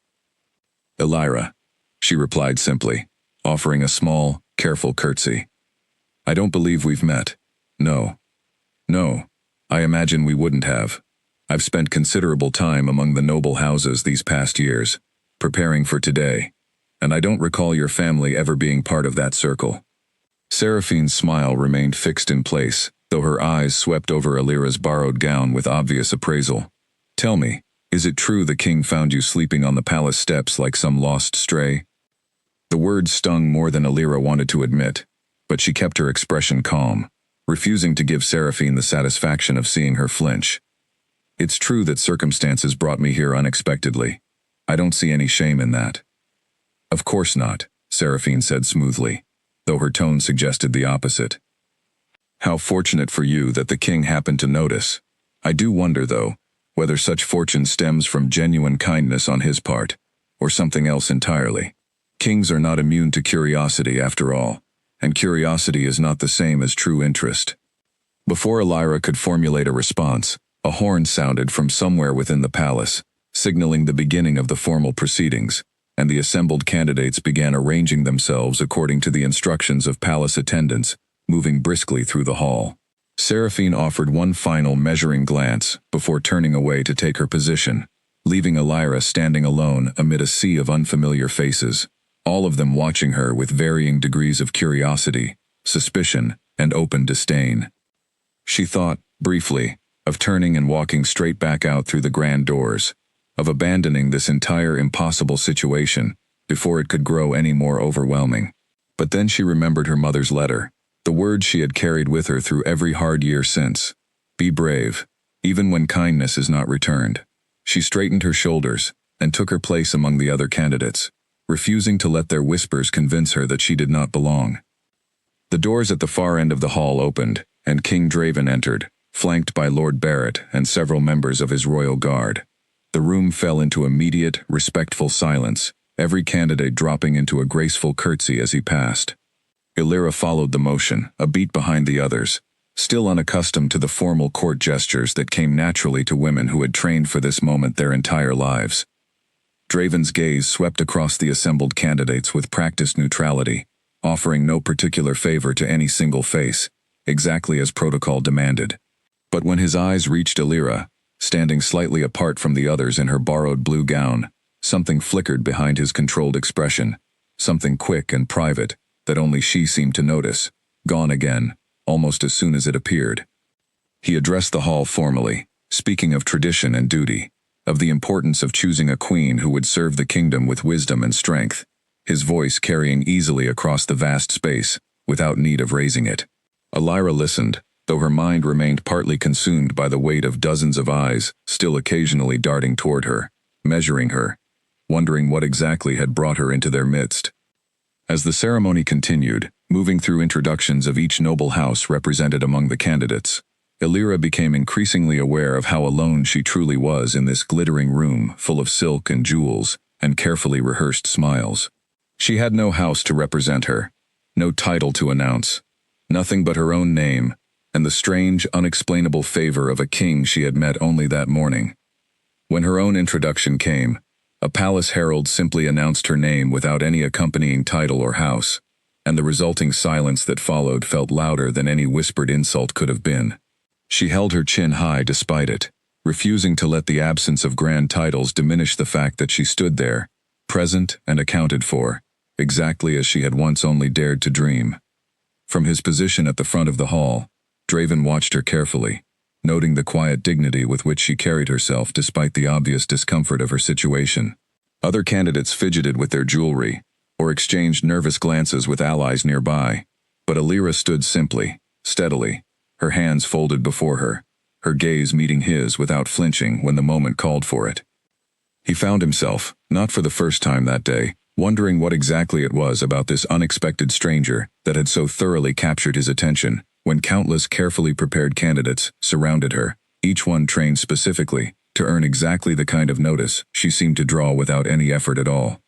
"Alira," she replied simply, offering a small, careful curtsy. "I don't believe we've met. No. No, I imagine we wouldn't have. I've spent considerable time among the noble houses these past years, preparing for today, and I don't recall your family ever being part of that circle." Seraphine's smile remained fixed in place, though her eyes swept over Alira's borrowed gown with obvious appraisal. "Tell me, is it true the king found you sleeping on the palace steps like some lost stray?" The words stung more than Alira wanted to admit, but she kept her expression calm, refusing to give Seraphine the satisfaction of seeing her flinch. "It's true that circumstances brought me here unexpectedly. I don't see any shame in that." "Of course not," Seraphine said smoothly, though her tone suggested the opposite. "How fortunate for you that the king happened to notice. I do wonder, though, whether such fortune stems from genuine kindness on his part, or something else entirely." Kings are not immune to curiosity after all, and curiosity is not the same as true interest. Before Elira could formulate a response, a horn sounded from somewhere within the palace, signaling the beginning of the formal proceedings, and the assembled candidates began arranging themselves according to the instructions of palace attendants, moving briskly through the hall. Seraphine offered one final measuring glance before turning away to take her position, leaving Elira standing alone amid a sea of unfamiliar faces, all of them watching her with varying degrees of curiosity, suspicion, and open disdain. She thought, briefly, of turning and walking straight back out through the grand doors, of abandoning this entire impossible situation before it could grow any more overwhelming. But then she remembered her mother's letter, the words she had carried with her through every hard year since. Be brave, even when kindness is not returned. She straightened her shoulders and took her place among the other candidates, refusing to let their whispers convince her that she did not belong. The doors at the far end of the hall opened, and King Draven entered, flanked by Lord Barrett and several members of his royal guard. The room fell into immediate, respectful silence, every candidate dropping into a graceful curtsy as he passed. Elira followed the motion, a beat behind the others, still unaccustomed to the formal court gestures that came naturally to women who had trained for this moment their entire lives. Draven's gaze swept across the assembled candidates with practiced neutrality, offering no particular favor to any single face, exactly as protocol demanded. But when his eyes reached Elira, standing slightly apart from the others in her borrowed blue gown, something flickered behind his controlled expression, something quick and private that only she seemed to notice, gone again, almost as soon as it appeared. He addressed the hall formally, speaking of tradition and duty, of the importance of choosing a queen who would serve the kingdom with wisdom and strength, his voice carrying easily across the vast space, without need of raising it. Elira listened, though her mind remained partly consumed by the weight of dozens of eyes still occasionally darting toward her, measuring her, wondering what exactly had brought her into their midst. As the ceremony continued, moving through introductions of each noble house represented among the candidates, Elira became increasingly aware of how alone she truly was in this glittering room full of silk and jewels and carefully rehearsed smiles. She had no house to represent her, no title to announce, nothing but her own name and the strange, unexplainable favor of a king she had met only that morning. When her own introduction came, a palace herald simply announced her name without any accompanying title or house, and the resulting silence that followed felt louder than any whispered insult could have been. She held her chin high despite it, refusing to let the absence of grand titles diminish the fact that she stood there, present and accounted for, exactly as she had once only dared to dream. From his position at the front of the hall, Draven watched her carefully, noting the quiet dignity with which she carried herself despite the obvious discomfort of her situation. Other candidates fidgeted with their jewelry, or exchanged nervous glances with allies nearby, but Elira stood simply, steadily, her hands folded before her, her gaze meeting his without flinching when the moment called for it. He found himself, not for the first time that day, wondering what exactly it was about this unexpected stranger that had so thoroughly captured his attention, when countless carefully prepared candidates surrounded her, each one trained specifically to earn exactly the kind of notice she seemed to draw without any effort at all.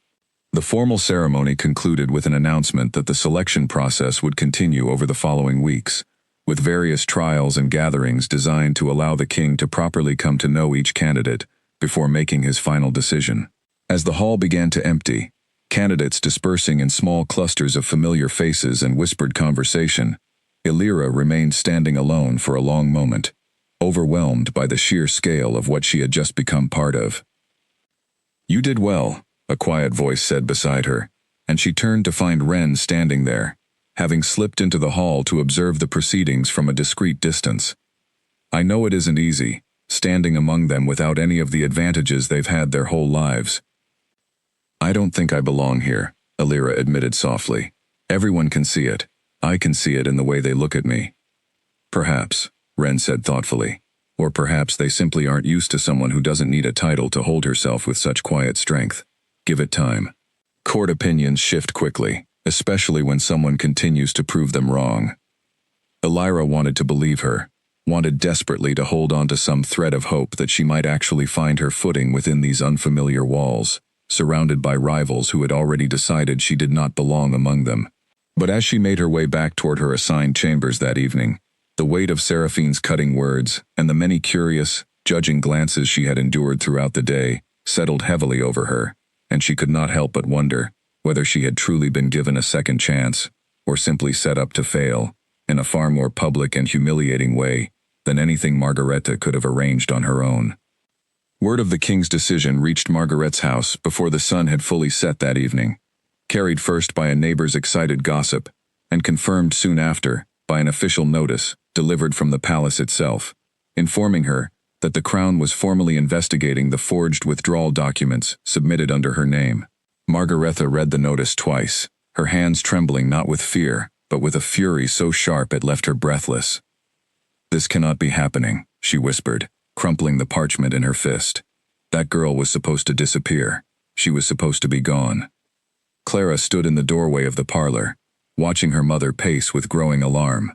The formal ceremony concluded with an announcement that the selection process would continue over the following weeks, with various trials and gatherings designed to allow the king to properly come to know each candidate before making his final decision. As the hall began to empty, candidates dispersing in small clusters of familiar faces and whispered conversation, Elira remained standing alone for a long moment, overwhelmed by the sheer scale of what she had just become part of. "You did well," a quiet voice said beside her, and she turned to find Ren standing there, having slipped into the hall to observe the proceedings from a discreet distance. "I know it isn't easy, standing among them without any of the advantages they've had their whole lives." "I don't think I belong here," Elira admitted softly. "Everyone can see it. I can see it in the way they look at me." "Perhaps," Ren said thoughtfully. "Or perhaps they simply aren't used to someone who doesn't need a title to hold herself with such quiet strength. Give it time." Court opinions shift quickly, especially when someone continues to prove them wrong. Elira wanted to believe her, wanted desperately to hold on to some thread of hope that she might actually find her footing within these unfamiliar walls, surrounded by rivals who had already decided she did not belong among them. But as she made her way back toward her assigned chambers that evening, the weight of Seraphine's cutting words and the many curious, judging glances she had endured throughout the day settled heavily over her, and she could not help but wonder whether she had truly been given a second chance, or simply set up to fail, in a far more public and humiliating way than anything Margareta could have arranged on her own. Word of the king's decision reached Margaret's house before the sun had fully set that evening, carried first by a neighbor's excited gossip, and confirmed soon after by an official notice delivered from the palace itself, informing her that the Crown was formally investigating the forged withdrawal documents submitted under her name. Margareta read the notice twice, her hands trembling not with fear, but with a fury so sharp it left her breathless. "This cannot be happening," she whispered, crumpling the parchment in her fist. "That girl was supposed to disappear. She was supposed to be gone." Clara stood in the doorway of the parlor, watching her mother pace with growing alarm.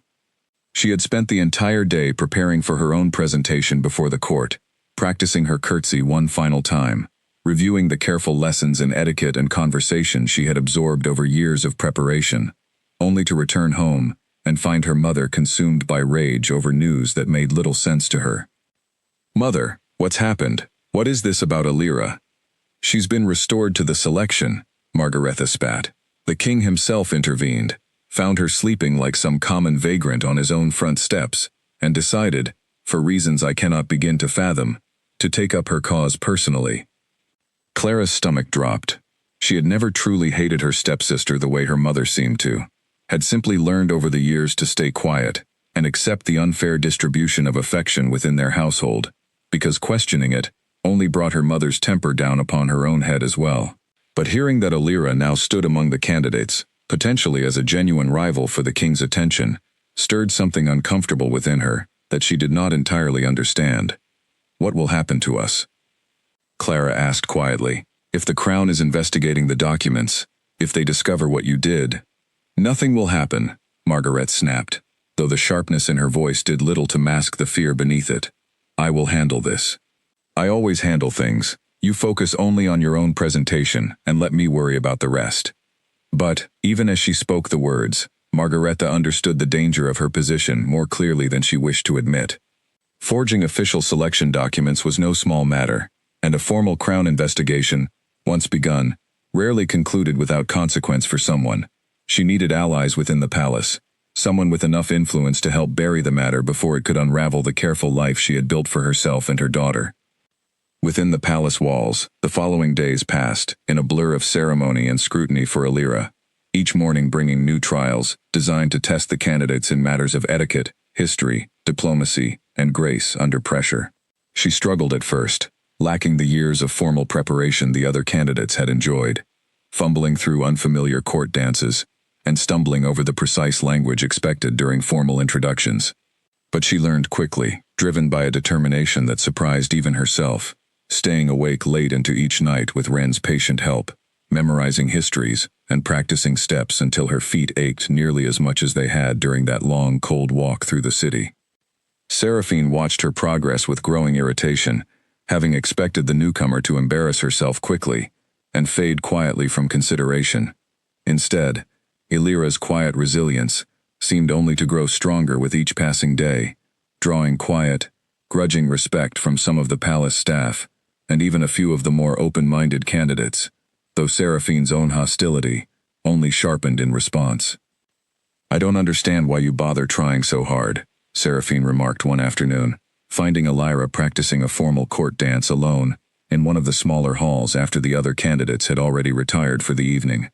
She had spent the entire day preparing for her own presentation before the court, practicing her curtsy one final time, reviewing the careful lessons in etiquette and conversation she had absorbed over years of preparation, only to return home and find her mother consumed by rage over news that made little sense to her. "Mother, what's happened? What is this about Alira?" "She's been restored to the selection," Margareta spat. "The king himself intervened, found her sleeping like some common vagrant on his own front steps, and decided, for reasons I cannot begin to fathom, to take up her cause personally." Clara's stomach dropped. She had never truly hated her stepsister the way her mother seemed to, had simply learned over the years to stay quiet and accept the unfair distribution of affection within their household, because questioning it only brought her mother's temper down upon her own head as well. But hearing that Alira now stood among the candidates, potentially as a genuine rival for the king's attention, stirred something uncomfortable within her that she did not entirely understand. "What will happen to us?" Clara asked quietly. "If the Crown is investigating the documents, if they discover what you did—" "Nothing will happen," Margaret snapped, though the sharpness in her voice did little to mask the fear beneath it. "I will handle this. I always handle things. You focus only on your own presentation and let me worry about the rest." But, even as she spoke the words, Margareta understood the danger of her position more clearly than she wished to admit. Forging official selection documents was no small matter, and a formal Crown investigation, once begun, rarely concluded without consequence for someone. She needed allies within the palace, someone with enough influence to help bury the matter before it could unravel the careful life she had built for herself and her daughter. Within the palace walls, the following days passed in a blur of ceremony and scrutiny for Alira, each morning bringing new trials designed to test the candidates in matters of etiquette, history, diplomacy, and grace under pressure. She struggled at first, lacking the years of formal preparation the other candidates had enjoyed, fumbling through unfamiliar court dances, and stumbling over the precise language expected during formal introductions. But she learned quickly, driven by a determination that surprised even herself, staying awake late into each night with Wren's patient help, memorizing histories, and practicing steps until her feet ached nearly as much as they had during that long, cold walk through the city. Seraphine watched her progress with growing irritation, having expected the newcomer to embarrass herself quickly and fade quietly from consideration. Instead, Alira's quiet resilience seemed only to grow stronger with each passing day, drawing quiet, grudging respect from some of the palace staff, and even a few of the more open-minded candidates, though Seraphine's own hostility only sharpened in response. "I don't understand why you bother trying so hard," Seraphine remarked one afternoon, finding Alira practicing a formal court dance alone in one of the smaller halls after the other candidates had already retired for the evening.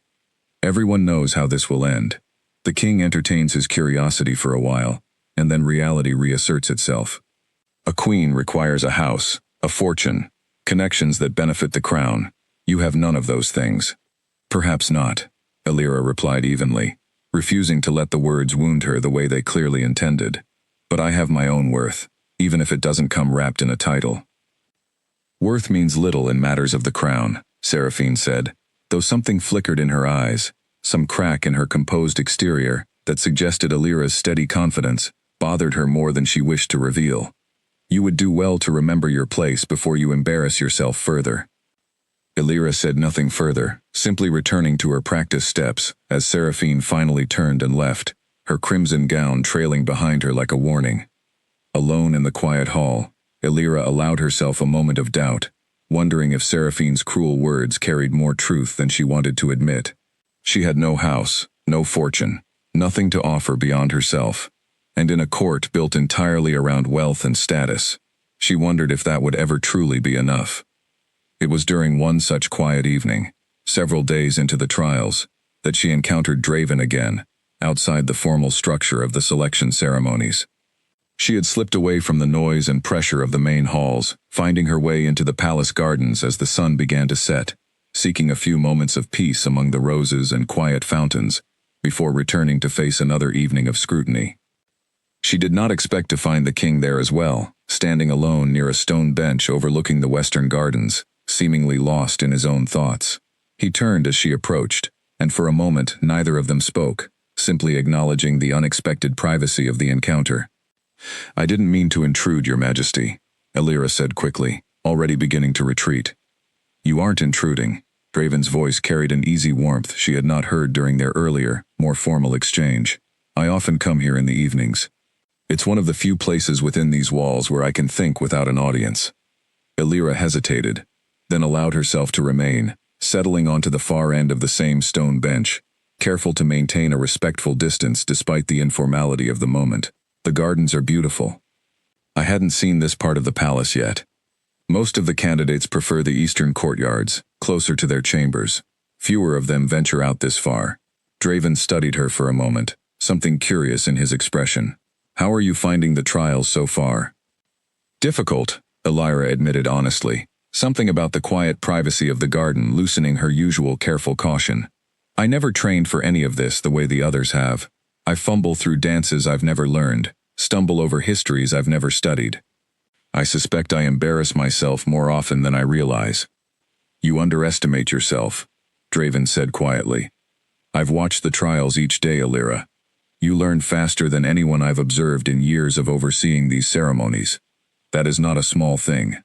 "Everyone knows how this will end. The king entertains his curiosity for a while, and then reality reasserts itself. A queen requires a house, a fortune, connections that benefit the crown. You have none of those things." "Perhaps not," Alira replied evenly, refusing to let the words wound her the way they clearly intended. "But I have my own worth, even if it doesn't come wrapped in a title." "Worth means little in matters of the crown," Seraphine said, though something flickered in her eyes, some crack in her composed exterior that suggested Alira's steady confidence bothered her more than she wished to reveal. "You would do well to remember your place before you embarrass yourself further." Illyra said nothing further, simply returning to her practice steps as Seraphine finally turned and left, her crimson gown trailing behind her like a warning. Alone in the quiet hall, Illyra allowed herself a moment of doubt, wondering if Seraphine's cruel words carried more truth than she wanted to admit. She had no house, no fortune, nothing to offer beyond herself, and in a court built entirely around wealth and status, she wondered if that would ever truly be enough. It was during one such quiet evening, several days into the trials, that she encountered Draven again, outside the formal structure of the selection ceremonies. She had slipped away from the noise and pressure of the main halls, finding her way into the palace gardens as the sun began to set, seeking a few moments of peace among the roses and quiet fountains, before returning to face another evening of scrutiny. She did not expect to find the king there as well, standing alone near a stone bench overlooking the western gardens, seemingly lost in his own thoughts. He turned as she approached, and for a moment neither of them spoke, simply acknowledging the unexpected privacy of the encounter. "I didn't mean to intrude, Your Majesty," Illyra said quickly, already beginning to retreat. "You aren't intruding." Draven's voice carried an easy warmth she had not heard during their earlier, more formal exchange. "I often come here in the evenings. It's one of the few places within these walls where I can think without an audience." Illyra hesitated, then allowed herself to remain, settling onto the far end of the same stone bench, careful to maintain a respectful distance despite the informality of the moment. "The gardens are beautiful. I hadn't seen this part of the palace yet. Most of the candidates prefer the eastern courtyards, closer to their chambers. Fewer of them venture out this far." Draven studied her for a moment, something curious in his expression. "How are you finding the trials so far?" "Difficult," Illyra admitted honestly, something about the quiet privacy of the garden loosening her usual careful caution. "I never trained for any of this the way the others have. I fumble through dances I've never learned, stumble over histories I've never studied. I suspect I embarrass myself more often than I realize." "You underestimate yourself," Draven said quietly. "I've watched the trials each day, Illyra. You learn faster than anyone I've observed in years of overseeing these ceremonies. That is not a small thing."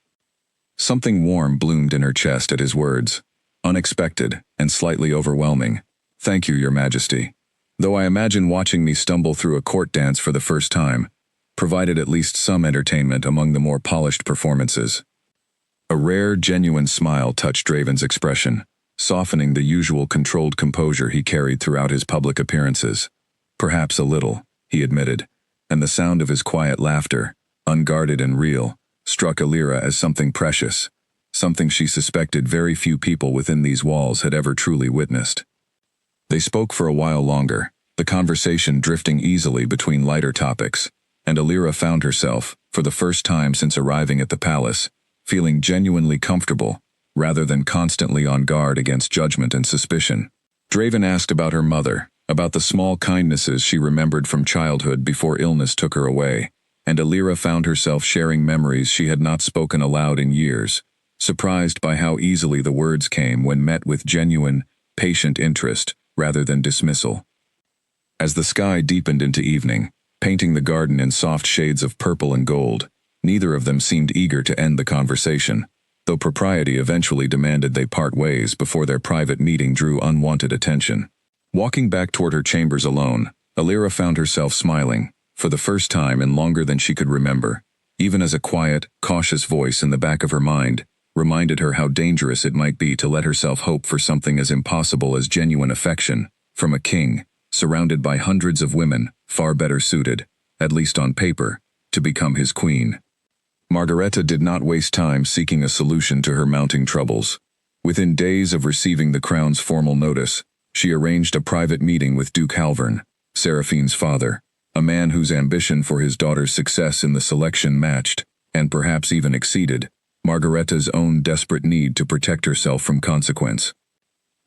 Something warm bloomed in her chest at his words, unexpected and slightly overwhelming. "Thank you, Your Majesty. Though I imagine watching me stumble through a court dance for the first time provided at least some entertainment among the more polished performances." A rare, genuine smile touched Draven's expression, softening the usual controlled composure he carried throughout his public appearances. "Perhaps a little," he admitted, and the sound of his quiet laughter, unguarded and real, struck Illyra as something precious, something she suspected very few people within these walls had ever truly witnessed. They spoke for a while longer, the conversation drifting easily between lighter topics, and Illyra found herself, for the first time since arriving at the palace, feeling genuinely comfortable, rather than constantly on guard against judgment and suspicion. Draven asked about her mother, about the small kindnesses she remembered from childhood before illness took her away, and Illyra found herself sharing memories she had not spoken aloud in years, surprised by how easily the words came when met with genuine, patient interest rather than dismissal. As the sky deepened into evening, painting the garden in soft shades of purple and gold, neither of them seemed eager to end the conversation, though propriety eventually demanded they part ways before their private meeting drew unwanted attention. Walking back toward her chambers alone, Illyra found herself smiling, for the first time in longer than she could remember, even as a quiet, cautious voice in the back of her mind reminded her how dangerous it might be to let herself hope for something as impossible as genuine affection from a king, surrounded by hundreds of women, far better suited, at least on paper, to become his queen. Margareta did not waste time seeking a solution to her mounting troubles. Within days of receiving the crown's formal notice, she arranged a private meeting with Duke Halvern, Seraphine's father, a man whose ambition for his daughter's success in the selection matched, and perhaps even exceeded, Margareta's own desperate need to protect herself from consequence.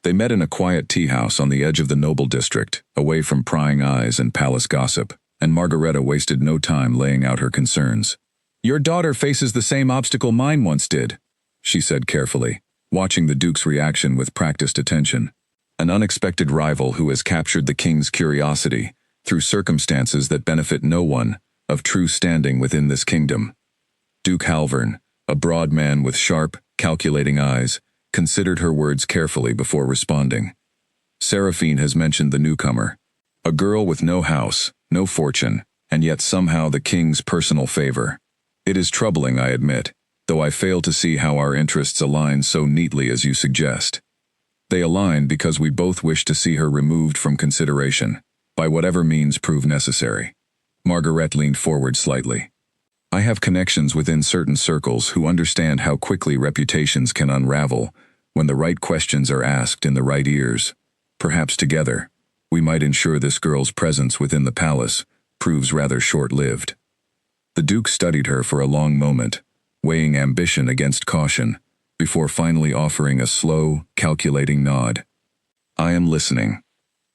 They met in a quiet tea house on the edge of the noble district, away from prying eyes and palace gossip, and Margareta wasted no time laying out her concerns. "Your daughter faces the same obstacle mine once did," she said carefully, watching the Duke's reaction with practiced attention. "An unexpected rival who has captured the king's curiosity, through circumstances that benefit no one of true standing within this kingdom. Duke Halvern, a broad man with sharp, calculating eyes, considered her words carefully before responding. Seraphine has mentioned the newcomer. A girl with no house, no fortune, and yet somehow the king's personal favor. It is troubling, I admit, though I fail to see how our interests align so neatly as you suggest. They align because we both wish to see her removed from consideration, by whatever means prove necessary. Margaret leaned forward slightly. I have connections within certain circles who understand how quickly reputations can unravel when the right questions are asked in the right ears. Perhaps together, we might ensure this girl's presence within the palace proves rather short-lived. The Duke studied her for a long moment, weighing ambition against caution, before finally offering a slow, calculating nod. I am listening.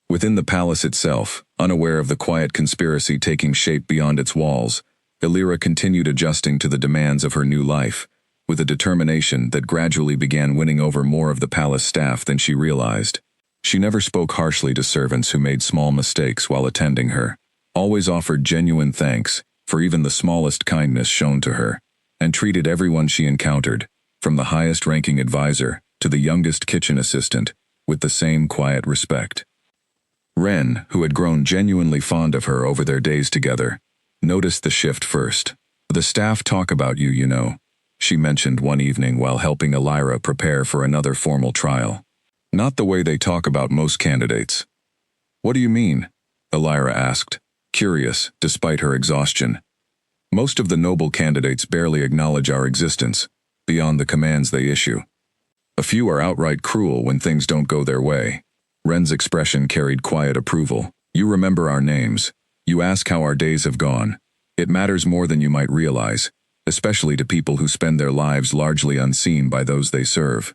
Within the palace itself, unaware of the quiet conspiracy taking shape beyond its walls, Illyra continued adjusting to the demands of her new life, with a determination that gradually began winning over more of the palace staff than she realized. She never spoke harshly to servants who made small mistakes while attending her, always offered genuine thanks for even the smallest kindness shown to her, and treated everyone she encountered, from the highest-ranking advisor to the youngest kitchen assistant, with the same quiet respect. Wren, who had grown genuinely fond of her over their days together, noticed the shift first. The staff talk about you, you know, she mentioned one evening while helping Illyra prepare for another formal trial. Not the way they talk about most candidates. What do you mean? Illyra asked, curious despite her exhaustion. Most of the noble candidates barely acknowledge our existence, beyond the commands they issue. A few are outright cruel when things don't go their way. Wren's expression carried quiet approval. You remember our names. You ask how our days have gone. It matters more than you might realize, especially to people who spend their lives largely unseen by those they serve.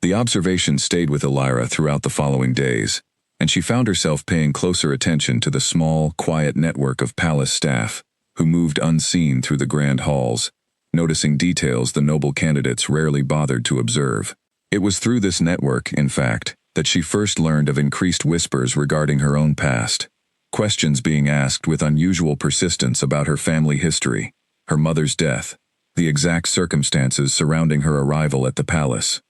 The observation stayed with Illyra throughout the following days, and she found herself paying closer attention to the small, quiet network of palace staff who moved unseen through the grand halls, noticing details the noble candidates rarely bothered to observe. It was through this network, in fact, that she first learned of increased whispers regarding her own past, questions being asked with unusual persistence about her family history, her mother's death, the exact circumstances surrounding her arrival at the palace.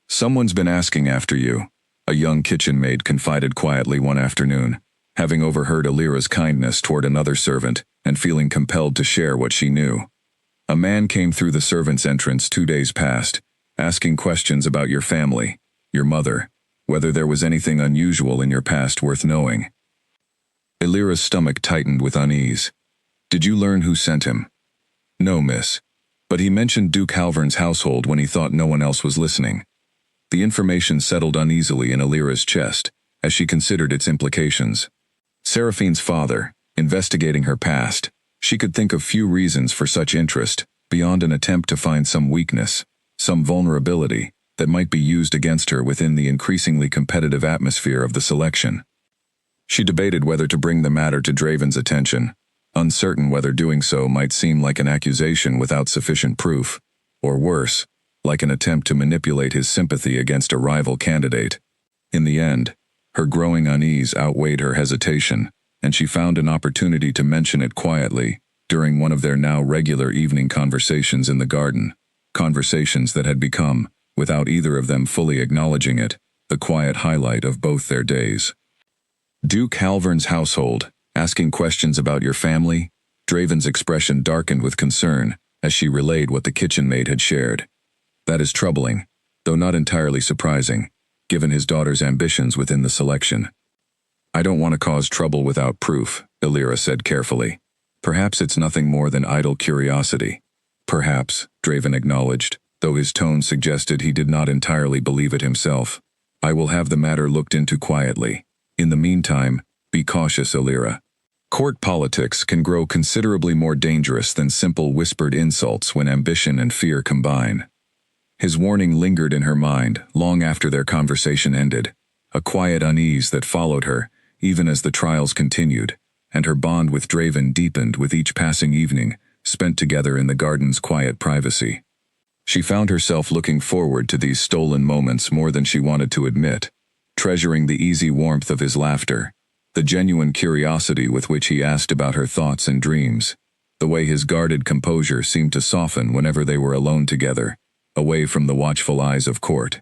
Someone's been asking after you, a young kitchen maid confided quietly one afternoon, having overheard Illyra's kindness toward another servant and feeling compelled to share what she knew. A man came through the servant's entrance 2 days past, asking questions about your family, your mother, whether there was anything unusual in your past worth knowing. Illyra's stomach tightened with unease. Did you learn who sent him? No, miss. But he mentioned Duke Halvern's household when he thought no one else was listening. The information settled uneasily in Illyra's chest as she considered its implications. Seraphine's father, investigating her past, she could think of few reasons for such interest beyond an attempt to find some weakness, some vulnerability that might be used against her within the increasingly competitive atmosphere of the selection. She debated whether to bring the matter to Draven's attention, uncertain whether doing so might seem like an accusation without sufficient proof, or worse, like an attempt to manipulate his sympathy against a rival candidate. In the end, her growing unease outweighed her hesitation, and she found an opportunity to mention it quietly during one of their now regular evening conversations in the garden, conversations that had become, without either of them fully acknowledging it, the quiet highlight of both their days. Duke Halvern's household, asking questions about your family? Draven's expression darkened with concern as she relayed what the kitchen maid had shared. That is troubling, though not entirely surprising, given his daughter's ambitions within the selection. I don't want to cause trouble without proof, Illyra said carefully. Perhaps it's nothing more than idle curiosity. Perhaps, Draven acknowledged, though his tone suggested he did not entirely believe it himself. I will have the matter looked into quietly. In the meantime, be cautious, Illyra. Court politics can grow considerably more dangerous than simple whispered insults when ambition and fear combine. His warning lingered in her mind long after their conversation ended, a quiet unease that followed her even as the trials continued, and her bond with Draven deepened with each passing evening spent together in the garden's quiet privacy. She found herself looking forward to these stolen moments more than she wanted to admit, treasuring the easy warmth of his laughter, the genuine curiosity with which he asked about her thoughts and dreams, the way his guarded composure seemed to soften whenever they were alone together, away from the watchful eyes of court.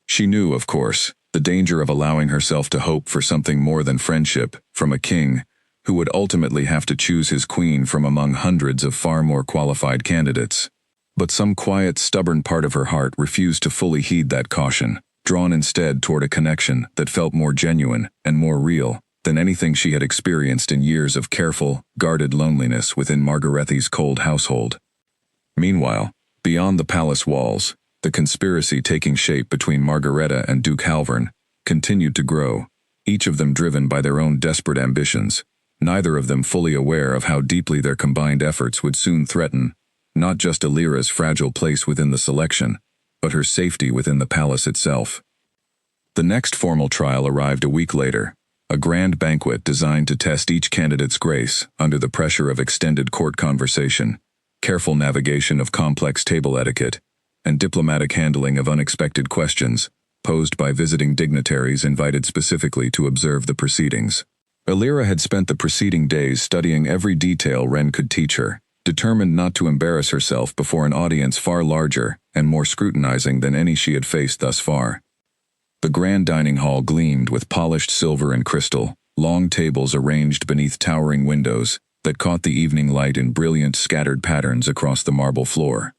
She knew, of course, the danger of allowing herself to hope for something more than friendship from a king who would ultimately have to choose his queen from among hundreds of far more qualified candidates. But some quiet, stubborn part of her heart refused to fully heed that caution, drawn instead toward a connection that felt more genuine and more real than anything she had experienced in years of careful, guarded loneliness within Margarethi's cold household. Meanwhile, beyond the palace walls, the conspiracy taking shape between Margareta and Duke Halvern continued to grow, each of them driven by their own desperate ambitions, neither of them fully aware of how deeply their combined efforts would soon threaten not just Alira's fragile place within the selection, but her safety within the palace itself. The next formal trial arrived a week later, a grand banquet designed to test each candidate's grace under the pressure of extended court conversation, careful navigation of complex table etiquette, and diplomatic handling of unexpected questions posed by visiting dignitaries invited specifically to observe the proceedings. Alira had spent the preceding days studying every detail Ren could teach her, determined not to embarrass herself before an audience far larger and more scrutinizing than any she had faced thus far. The grand dining hall gleamed with polished silver and crystal, long tables arranged beneath towering windows that caught the evening light in brilliant scattered patterns across the marble floor.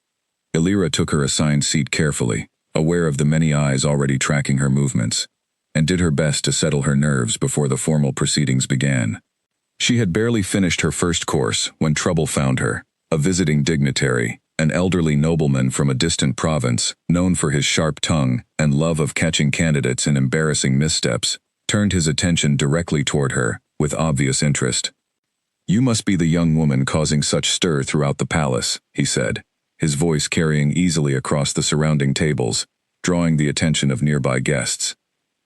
Alira took her assigned seat carefully, aware of the many eyes already tracking her movements, and did her best to settle her nerves before the formal proceedings began. She had barely finished her first course when trouble found her. A visiting dignitary, an elderly nobleman from a distant province, known for his sharp tongue and love of catching candidates in embarrassing missteps, turned his attention directly toward her, with obvious interest. "You must be the young woman causing such stir throughout the palace," he said, his voice carrying easily across the surrounding tables, drawing the attention of nearby guests.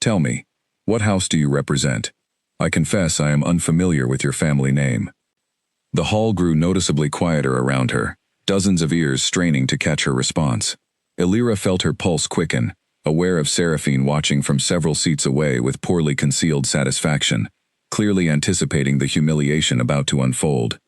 "Tell me, what house do you represent? I confess I am unfamiliar with your family name." The hall grew noticeably quieter around her, dozens of ears straining to catch her response. Alira felt her pulse quicken, aware of Seraphine watching from several seats away with poorly concealed satisfaction, clearly anticipating the humiliation about to unfold.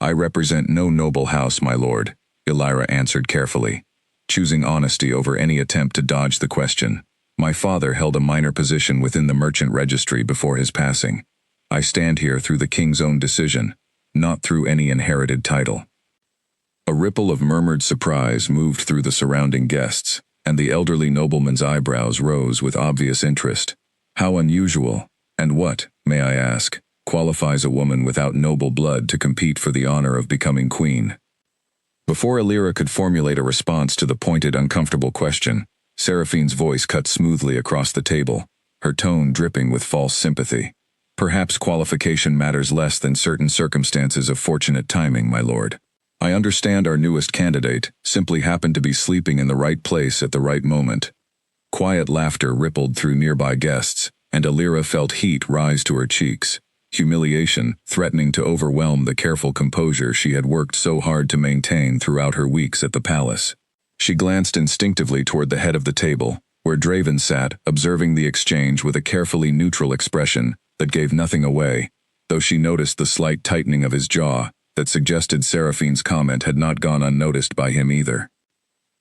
"I represent no noble house, my lord," Alira answered carefully, choosing honesty over any attempt to dodge the question. "My father held a minor position within the merchant registry before his passing. I stand here through the king's own decision, not through any inherited title." A ripple of murmured surprise moved through the surrounding guests, and the elderly nobleman's eyebrows rose with obvious interest. How unusual, and what, may I ask, qualifies a woman without noble blood to compete for the honor of becoming queen? Before Alira could formulate a response to the pointed, uncomfortable question, Seraphine's voice cut smoothly across the table, her tone dripping with false sympathy. "Perhaps qualification matters less than certain circumstances of fortunate timing, my lord. I understand our newest candidate simply happened to be sleeping in the right place at the right moment." Quiet laughter rippled through nearby guests, and Alira felt heat rise to her cheeks, humiliation threatening to overwhelm the careful composure she had worked so hard to maintain throughout her weeks at the palace. She glanced instinctively toward the head of the table, where Draven sat, observing the exchange with a carefully neutral expression that gave nothing away, though she noticed the slight tightening of his jaw that suggested Seraphine's comment had not gone unnoticed by him either.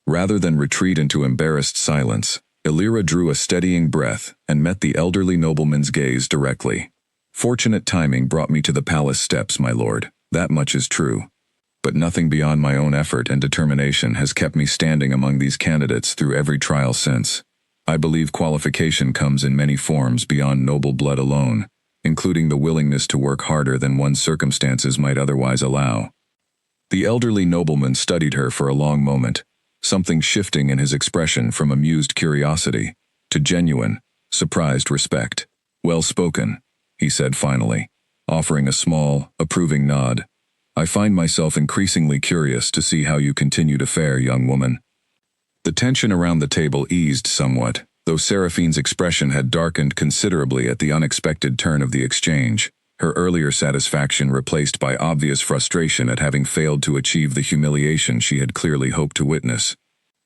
Rather than retreat into embarrassed silence, Alira drew a steadying breath and met the elderly nobleman's gaze directly. "Fortunate timing brought me to the palace steps, my lord, that much is true. But nothing beyond my own effort and determination has kept me standing among these candidates through every trial since. I believe qualification comes in many forms beyond noble blood alone, including the willingness to work harder than one's circumstances might otherwise allow." The elderly nobleman studied her for a long moment, something shifting in his expression from amused curiosity to genuine, surprised respect. "Well spoken," he said finally, offering a small, approving nod. "I find myself increasingly curious to see how you continue to fare, young woman." The tension around the table eased somewhat, though Seraphine's expression had darkened considerably at the unexpected turn of the exchange, her earlier satisfaction replaced by obvious frustration at having failed to achieve the humiliation she had clearly hoped to witness.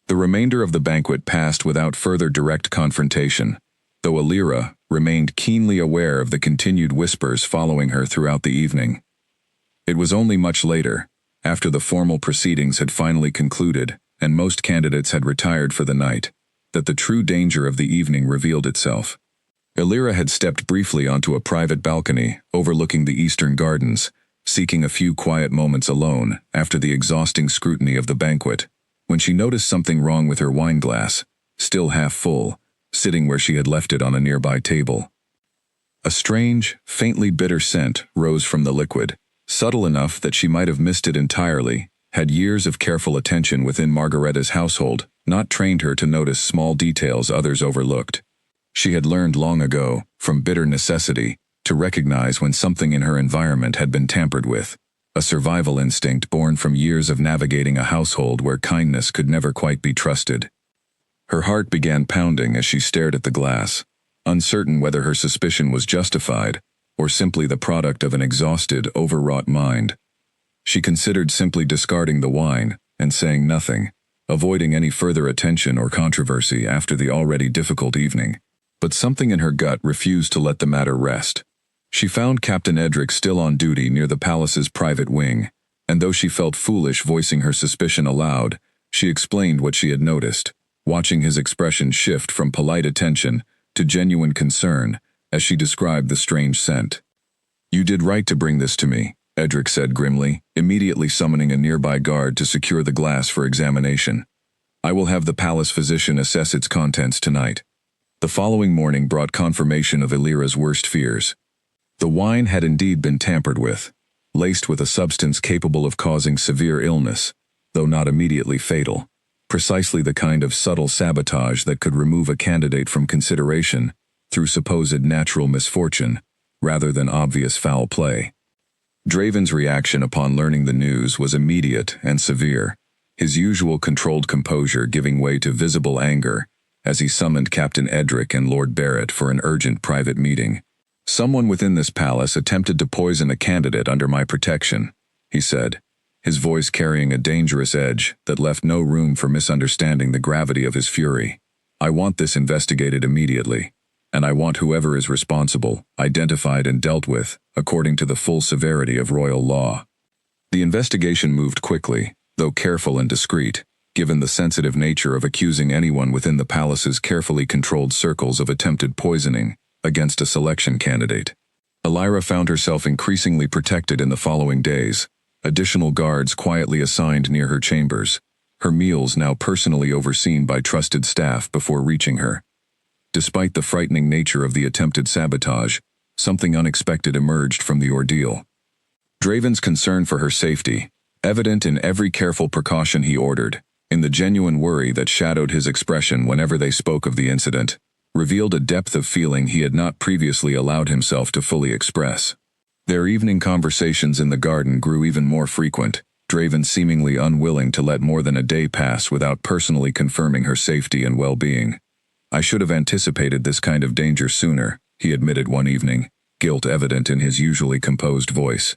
The remainder of the banquet passed without further direct confrontation, though Alira remained keenly aware of the continued whispers following her throughout the evening. It was only much later, after the formal proceedings had finally concluded, and most candidates had retired for the night, that the true danger of the evening revealed itself. Illyra had stepped briefly onto a private balcony overlooking the eastern gardens, seeking a few quiet moments alone after the exhausting scrutiny of the banquet, when she noticed something wrong with her wine glass, still half full, sitting where she had left it on a nearby table. A strange, faintly bitter scent rose from the liquid, subtle enough that she might have missed it entirely, had years of careful attention within Margaretta's household not trained her to notice small details others overlooked. She had learned long ago, from bitter necessity, to recognize when something in her environment had been tampered with, a survival instinct born from years of navigating a household where kindness could never quite be trusted. Her heart began pounding as she stared at the glass, uncertain whether her suspicion was justified or simply the product of an exhausted, overwrought mind. She considered simply discarding the wine and saying nothing, avoiding any further attention or controversy after the already difficult evening. But something in her gut refused to let the matter rest. She found Captain Edric still on duty near the palace's private wing, and though she felt foolish voicing her suspicion aloud, she explained what she had noticed, watching his expression shift from polite attention to genuine concern as she described the strange scent. "You did right to bring this to me," Edric said grimly, immediately summoning a nearby guard to secure the glass for examination. "I will have the palace physician assess its contents tonight." The following morning brought confirmation of Illyra's worst fears. The wine had indeed been tampered with, laced with a substance capable of causing severe illness, though not immediately fatal, precisely the kind of subtle sabotage that could remove a candidate from consideration through supposed natural misfortune, rather than obvious foul play. Draven's reaction upon learning the news was immediate and severe, his usual controlled composure giving way to visible anger as he summoned Captain Edric and Lord Barrett for an urgent private meeting. "Someone within this palace attempted to poison a candidate under my protection," he said, his voice carrying a dangerous edge that left no room for misunderstanding the gravity of his fury. "I want this investigated immediately, and I want whoever is responsible identified and dealt with according to the full severity of royal law." The investigation moved quickly, though careful and discreet, given the sensitive nature of accusing anyone within the palace's carefully controlled circles of attempted poisoning against a selection candidate. Illyra found herself increasingly protected in the following days, additional guards quietly assigned near her chambers, her meals now personally overseen by trusted staff before reaching her. Despite the frightening nature of the attempted sabotage, something unexpected emerged from the ordeal. Draven's concern for her safety, evident in every careful precaution he ordered, in the genuine worry that shadowed his expression whenever they spoke of the incident, revealed a depth of feeling he had not previously allowed himself to fully express. Their evening conversations in the garden grew even more frequent, Draven seemingly unwilling to let more than a day pass without personally confirming her safety and well-being. "I should have anticipated this kind of danger sooner," he admitted one evening, guilt evident in his usually composed voice.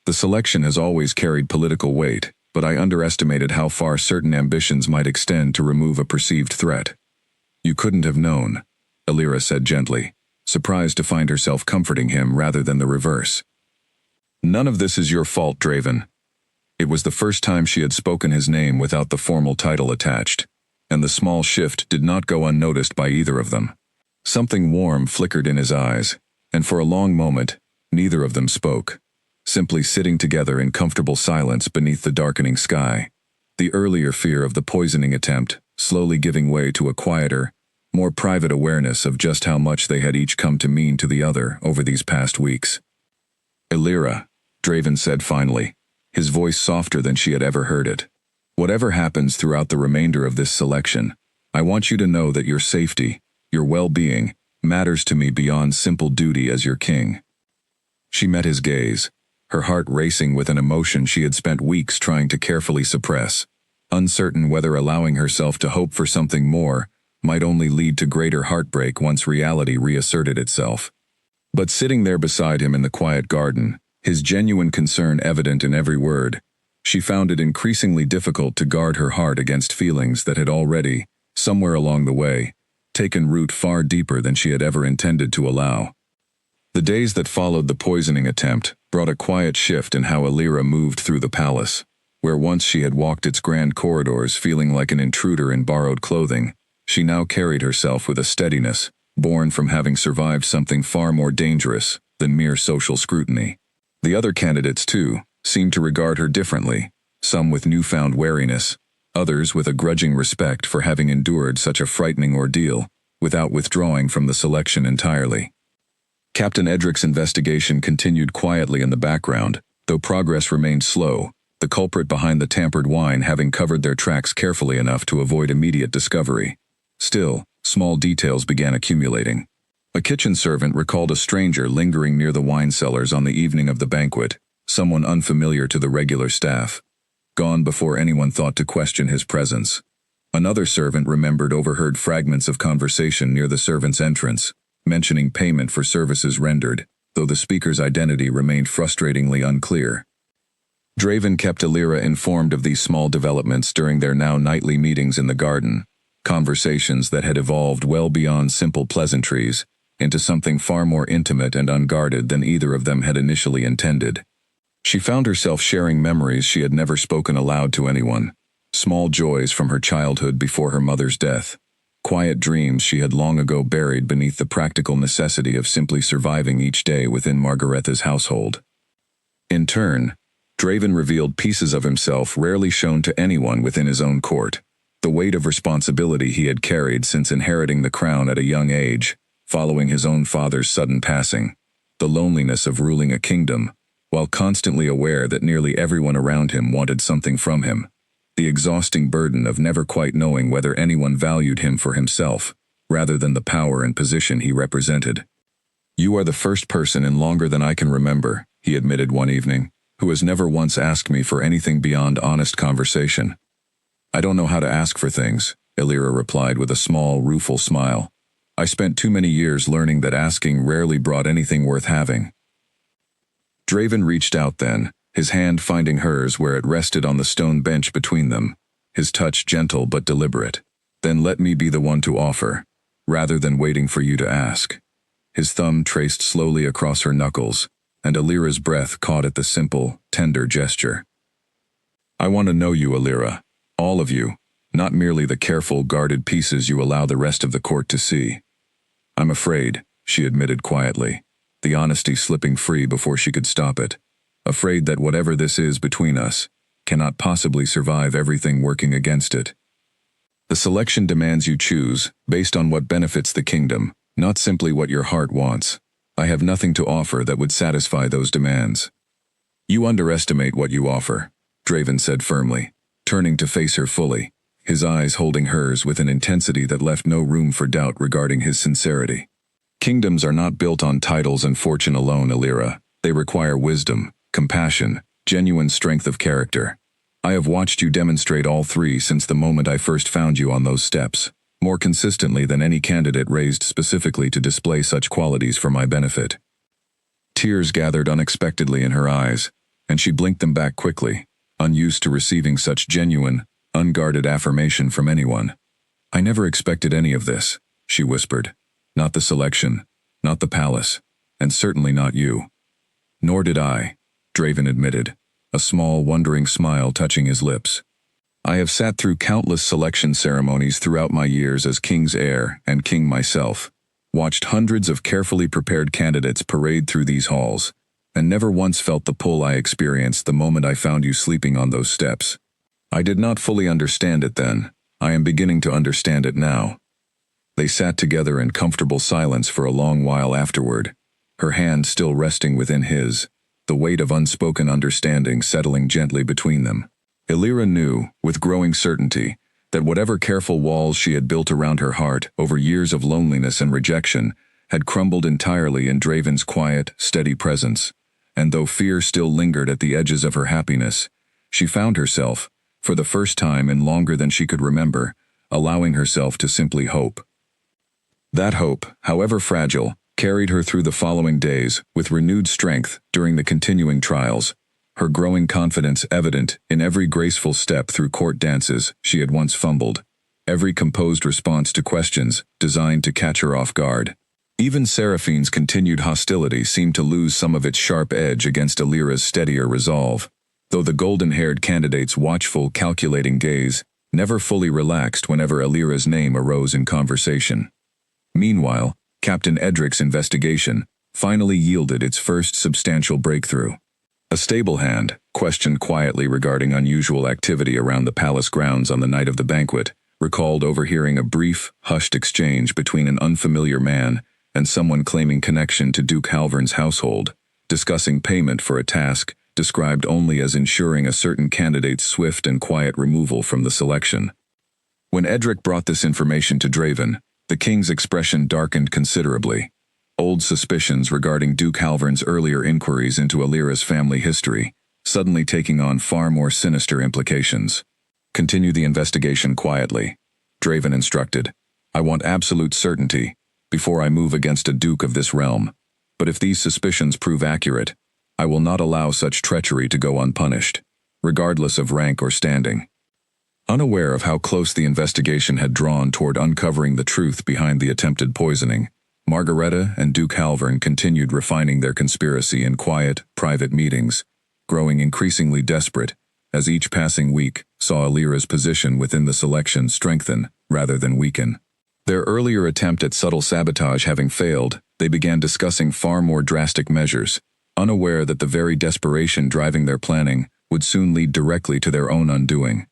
"The selection has always carried political weight, but I underestimated how far certain ambitions might extend to remove a perceived threat." "You couldn't have known," Illyra said gently, surprised to find herself comforting him rather than the reverse. "None of this is your fault, Draven." It was the first time she had spoken his name without the formal title attached, and the small shift did not go unnoticed by either of them. Something warm flickered in his eyes, and for a long moment, neither of them spoke, simply sitting together in comfortable silence beneath the darkening sky, the earlier fear of the poisoning attempt slowly giving way to a quieter, more private awareness of just how much they had each come to mean to the other over these past weeks. "Illyra," Draven said finally, his voice softer than she had ever heard it. "Whatever happens throughout the remainder of this selection, I want you to know that your safety, your well-being, matters to me beyond simple duty as your king." She met his gaze, her heart racing with an emotion she had spent weeks trying to carefully suppress, uncertain whether allowing herself to hope for something more might only lead to greater heartbreak once reality reasserted itself. But sitting there beside him in the quiet garden, his genuine concern evident in every word, she found it increasingly difficult to guard her heart against feelings that had already, somewhere along the way, taken root far deeper than she had ever intended to allow. The days that followed the poisoning attempt brought a quiet shift in how Illyra moved through the palace. Where once she had walked its grand corridors feeling like an intruder in borrowed clothing, she now carried herself with a steadiness, born from having survived something far more dangerous than mere social scrutiny. The other candidates, too, seemed to regard her differently, some with newfound wariness, others with a grudging respect for having endured such a frightening ordeal, without withdrawing from the selection entirely. Captain Edric's investigation continued quietly in the background, though progress remained slow, the culprit behind the tampered wine having covered their tracks carefully enough to avoid immediate discovery. Still, small details began accumulating. A kitchen servant recalled a stranger lingering near the wine cellars on the evening of the banquet, someone unfamiliar to the regular staff. Gone before anyone thought to question his presence. Another servant remembered overheard fragments of conversation near the servants' entrance, mentioning payment for services rendered, though the speaker's identity remained frustratingly unclear. Draven kept Alira informed of these small developments during their now nightly meetings in the garden, conversations that had evolved well beyond simple pleasantries, into something far more intimate and unguarded than either of them had initially intended. She found herself sharing memories she had never spoken aloud to anyone, small joys from her childhood before her mother's death, quiet dreams she had long ago buried beneath the practical necessity of simply surviving each day within Margaretha's household. In turn, Draven revealed pieces of himself rarely shown to anyone within his own court, the weight of responsibility he had carried since inheriting the crown at a young age, following his own father's sudden passing, the loneliness of ruling a kingdom, while constantly aware that nearly everyone around him wanted something from him, the exhausting burden of never quite knowing whether anyone valued him for himself, rather than the power and position he represented. "You are the first person in longer than I can remember," he admitted one evening, "who has never once asked me for anything beyond honest conversation." "I don't know how to ask for things," Alira replied with a small, rueful smile. "I spent too many years learning that asking rarely brought anything worth having." Draven reached out then, his hand finding hers where it rested on the stone bench between them, his touch gentle but deliberate. "Then let me be the one to offer, rather than waiting for you to ask." His thumb traced slowly across her knuckles, and Alira's breath caught at the simple, tender gesture. "I want to know you, Alira. All of you, not merely the careful, guarded pieces you allow the rest of the court to see." "I'm afraid," she admitted quietly, the honesty slipping free before she could stop it. "Afraid that whatever this is between us cannot possibly survive everything working against it. The selection demands you choose, based on what benefits the kingdom, not simply what your heart wants. I have nothing to offer that would satisfy those demands." "You underestimate what you offer," Draven said firmly, turning to face her fully, his eyes holding hers with an intensity that left no room for doubt regarding his sincerity. "Kingdoms are not built on titles and fortune alone, Alira. They require wisdom, compassion, genuine strength of character. I have watched you demonstrate all three since the moment I first found you on those steps, more consistently than any candidate raised specifically to display such qualities for my benefit." Tears gathered unexpectedly in her eyes, and she blinked them back quickly, unused to receiving such genuine, unguarded affirmation from anyone. "I never expected any of this," she whispered. "Not the selection, not the palace, and certainly not you." "Nor did I," Draven admitted, a small, wondering smile touching his lips. "I have sat through countless selection ceremonies throughout my years as king's heir and king myself, watched hundreds of carefully prepared candidates parade through these halls, and never once felt the pull I experienced the moment I found you sleeping on those steps. I did not fully understand it then. I am beginning to understand it now." They sat together in comfortable silence for a long while afterward, her hand still resting within his, the weight of unspoken understanding settling gently between them. Alira knew, with growing certainty, that whatever careful walls she had built around her heart over years of loneliness and rejection had crumbled entirely in Draven's quiet, steady presence, and though fear still lingered at the edges of her happiness, she found herself, for the first time in longer than she could remember, allowing herself to simply hope. That hope, however fragile, carried her through the following days with renewed strength during the continuing trials, her growing confidence evident in every graceful step through court dances she had once fumbled, every composed response to questions designed to catch her off guard. Even Seraphine's continued hostility seemed to lose some of its sharp edge against Alira's steadier resolve. though the golden-haired candidate's watchful, calculating gaze never fully relaxed whenever Alira's name arose in conversation. Meanwhile, Captain Edric's investigation finally yielded its first substantial breakthrough. A stable hand, questioned quietly regarding unusual activity around the palace grounds on the night of the banquet, recalled overhearing a brief, hushed exchange between an unfamiliar man and someone claiming connection to Duke Halvern's household, discussing payment for a task described only as ensuring a certain candidate's swift and quiet removal from the selection. When Edric brought this information to Draven, the king's expression darkened considerably. Old suspicions regarding Duke Halvern's earlier inquiries into Alira's family history, suddenly taking on far more sinister implications. Continue the investigation quietly, Draven instructed. I want absolute certainty before I move against a duke of this realm, but if these suspicions prove accurate, I will not allow such treachery to go unpunished, regardless of rank or standing. Unaware of how close the investigation had drawn toward uncovering the truth behind the attempted poisoning, Margareta and Duke Halvern continued refining their conspiracy in quiet, private meetings, growing increasingly desperate as each passing week saw Alira's position within the selection strengthen rather than weaken. Their earlier attempt at subtle sabotage having failed, they began discussing far more drastic measures, unaware that the very desperation driving their planning would soon lead directly to their own undoing.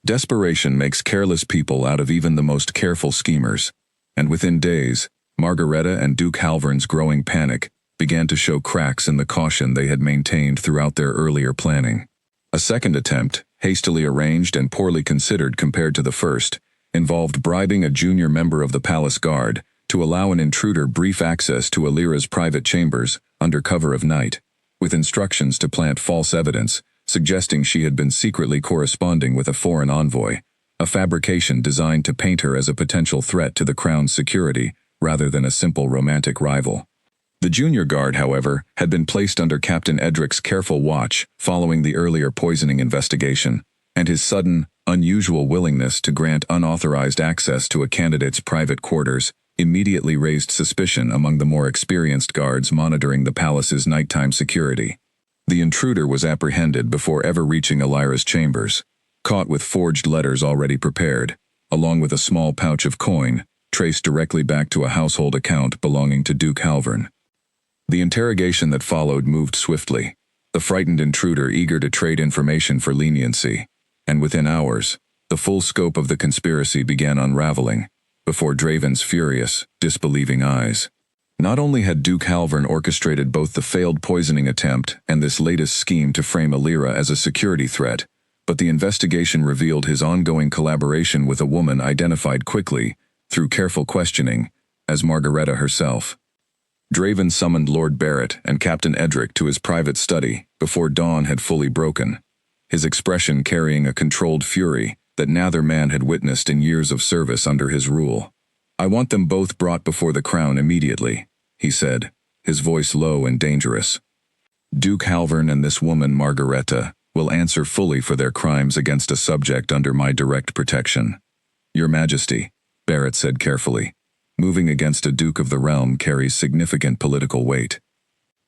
Desperation makes careless people out of even the most careful schemers, and within days, Margareta and Duke Halvern's growing panic began to show cracks in the caution they had maintained throughout their earlier planning. A second attempt, hastily arranged and poorly considered compared to the first, involved bribing a junior member of the palace guard to allow an intruder brief access to Alira's private chambers under cover of night, with instructions to plant false evidence suggesting she had been secretly corresponding with a foreign envoy, a fabrication designed to paint her as a potential threat to the crown's security rather than a simple romantic rival. The junior guard, however, had been placed under Captain Edric's careful watch following the earlier poisoning investigation, and his sudden, unusual willingness to grant unauthorized access to a candidate's private quarters immediately raised suspicion among the more experienced guards monitoring the palace's nighttime security. The intruder was apprehended before ever reaching Alira's chambers, caught with forged letters already prepared, along with a small pouch of coin traced directly back to a household account belonging to Duke Halvern. The interrogation that followed moved swiftly, the frightened intruder eager to trade information for leniency, and within hours, the full scope of the conspiracy began unraveling before Draven's furious, disbelieving eyes. Not only had Duke Halvern orchestrated both the failed poisoning attempt and this latest scheme to frame Alira as a security threat, but the investigation revealed his ongoing collaboration with a woman identified quickly, through careful questioning, as Margareta herself. Draven summoned Lord Barrett and Captain Edric to his private study before dawn had fully broken, his expression carrying a controlled fury that neither man had witnessed in years of service under his rule. I want them both brought before the crown immediately, he said, his voice low and dangerous. Duke Halvern and this woman Margareta will answer fully for their crimes against a subject under my direct protection. Your Majesty, Barrett said carefully. Moving against a duke of the realm carries significant political weight.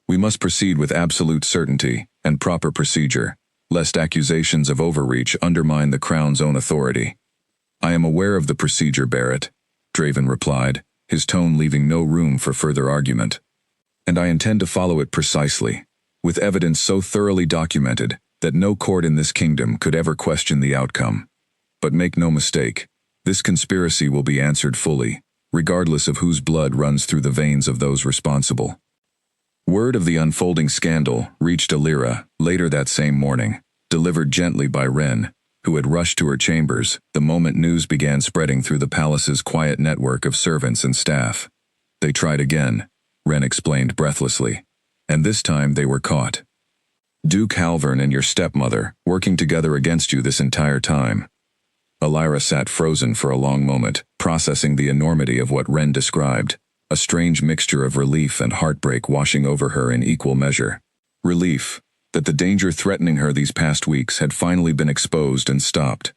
We must proceed with absolute certainty and proper procedure, lest accusations of overreach undermine the crown's own authority. I am aware of the procedure, Barrett, Draven replied, his tone leaving no room for further argument. And I intend to follow it precisely, with evidence so thoroughly documented that no court in this kingdom could ever question the outcome. But make no mistake, this conspiracy will be answered fully, regardless of whose blood runs through the veins of those responsible. Word of the unfolding scandal reached Alira later that same morning, delivered gently by Wren, who had rushed to her chambers the moment news began spreading through the palace's quiet network of servants and staff. They tried again, Wren explained breathlessly, and this time they were caught. Duke Halvern and your stepmother working together against you this entire time. Alira sat frozen for a long moment, processing the enormity of what Wren described, a strange mixture of relief and heartbreak washing over her in equal measure. Relief that the danger threatening her these past weeks had finally been exposed and stopped.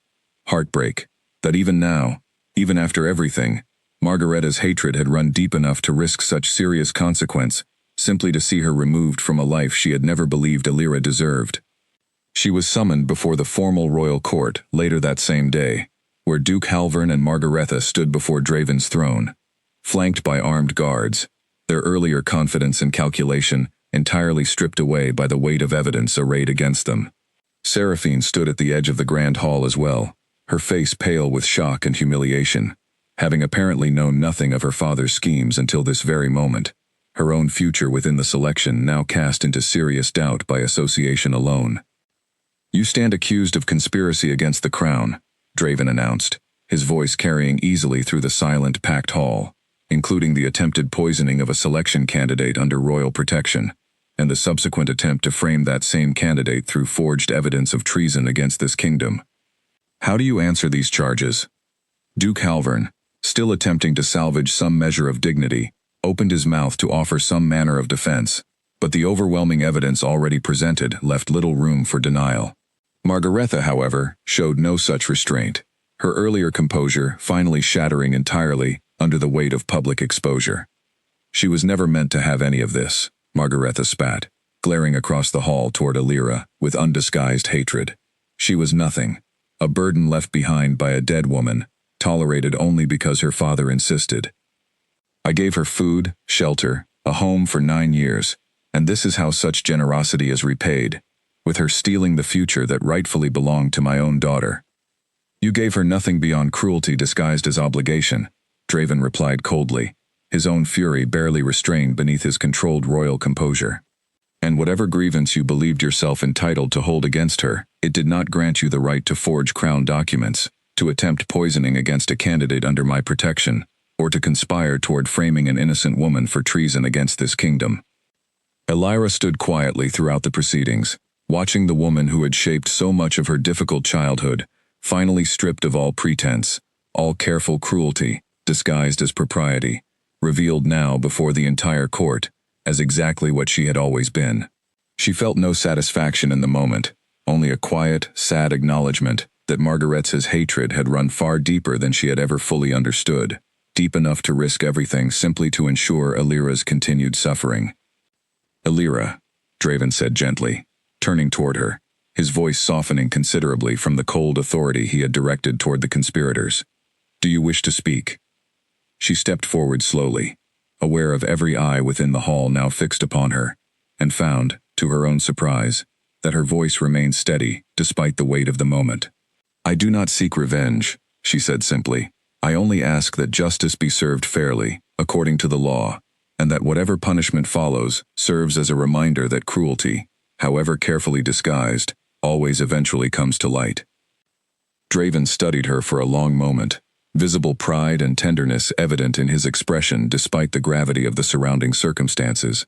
Heartbreak that even now, even after everything, Margareta's hatred had run deep enough to risk such serious consequence, simply to see her removed from a life she had never believed Alira deserved. She was summoned before the formal royal court later that same day, where Duke Halvern and Margaretha stood before Draven's throne, flanked by armed guards, their earlier confidence and calculation entirely stripped away by the weight of evidence arrayed against them. Seraphine stood at the edge of the grand hall as well, her face pale with shock and humiliation, having apparently known nothing of her father's schemes until this very moment, her own future within the selection now cast into serious doubt by association alone. "You stand accused of conspiracy against the crown," Draven announced, his voice carrying easily through the silent, packed hall, including the attempted poisoning of a selection candidate under royal protection, and the subsequent attempt to frame that same candidate through forged evidence of treason against this kingdom. "How do you answer these charges?" Duke Halvern, still attempting to salvage some measure of dignity, opened his mouth to offer some manner of defense, but the overwhelming evidence already presented left little room for denial. Margaretha, however, showed no such restraint, her earlier composure finally shattering entirely under the weight of public exposure. "She was never meant to have any of this," Margaretha spat, glaring across the hall toward Alira with undisguised hatred. "She was nothing, a burden left behind by a dead woman, tolerated only because her father insisted. I gave her food, shelter, a home for 9 years, and this is how such generosity is repaid, with her stealing the future that rightfully belonged to my own daughter." "You gave her nothing beyond cruelty disguised as obligation," Draven replied coldly, his own fury barely restrained beneath his controlled royal composure. "And whatever grievance you believed yourself entitled to hold against her, it did not grant you the right to forge crown documents, to attempt poisoning against a candidate under my protection, or to conspire toward framing an innocent woman for treason against this kingdom." Alira stood quietly throughout the proceedings, watching the woman who had shaped so much of her difficult childhood, finally stripped of all pretense, all careful cruelty, disguised as propriety, revealed now before the entire court as exactly what she had always been. She felt no satisfaction in the moment, only a quiet, sad acknowledgement that Margaretha's hatred had run far deeper than she had ever fully understood, deep enough to risk everything simply to ensure Alira's continued suffering. "Alira," Draven said gently, turning toward her, his voice softening considerably from the cold authority he had directed toward the conspirators. "Do you wish to speak?" She stepped forward slowly, aware of every eye within the hall now fixed upon her, and found, to her own surprise, that her voice remained steady despite the weight of the moment. "I do not seek revenge," she said simply. "I only ask that justice be served fairly, according to the law, and that whatever punishment follows serves as a reminder that cruelty, however carefully disguised, always eventually comes to light." Draven studied her for a long moment, visible pride and tenderness evident in his expression despite the gravity of the surrounding circumstances,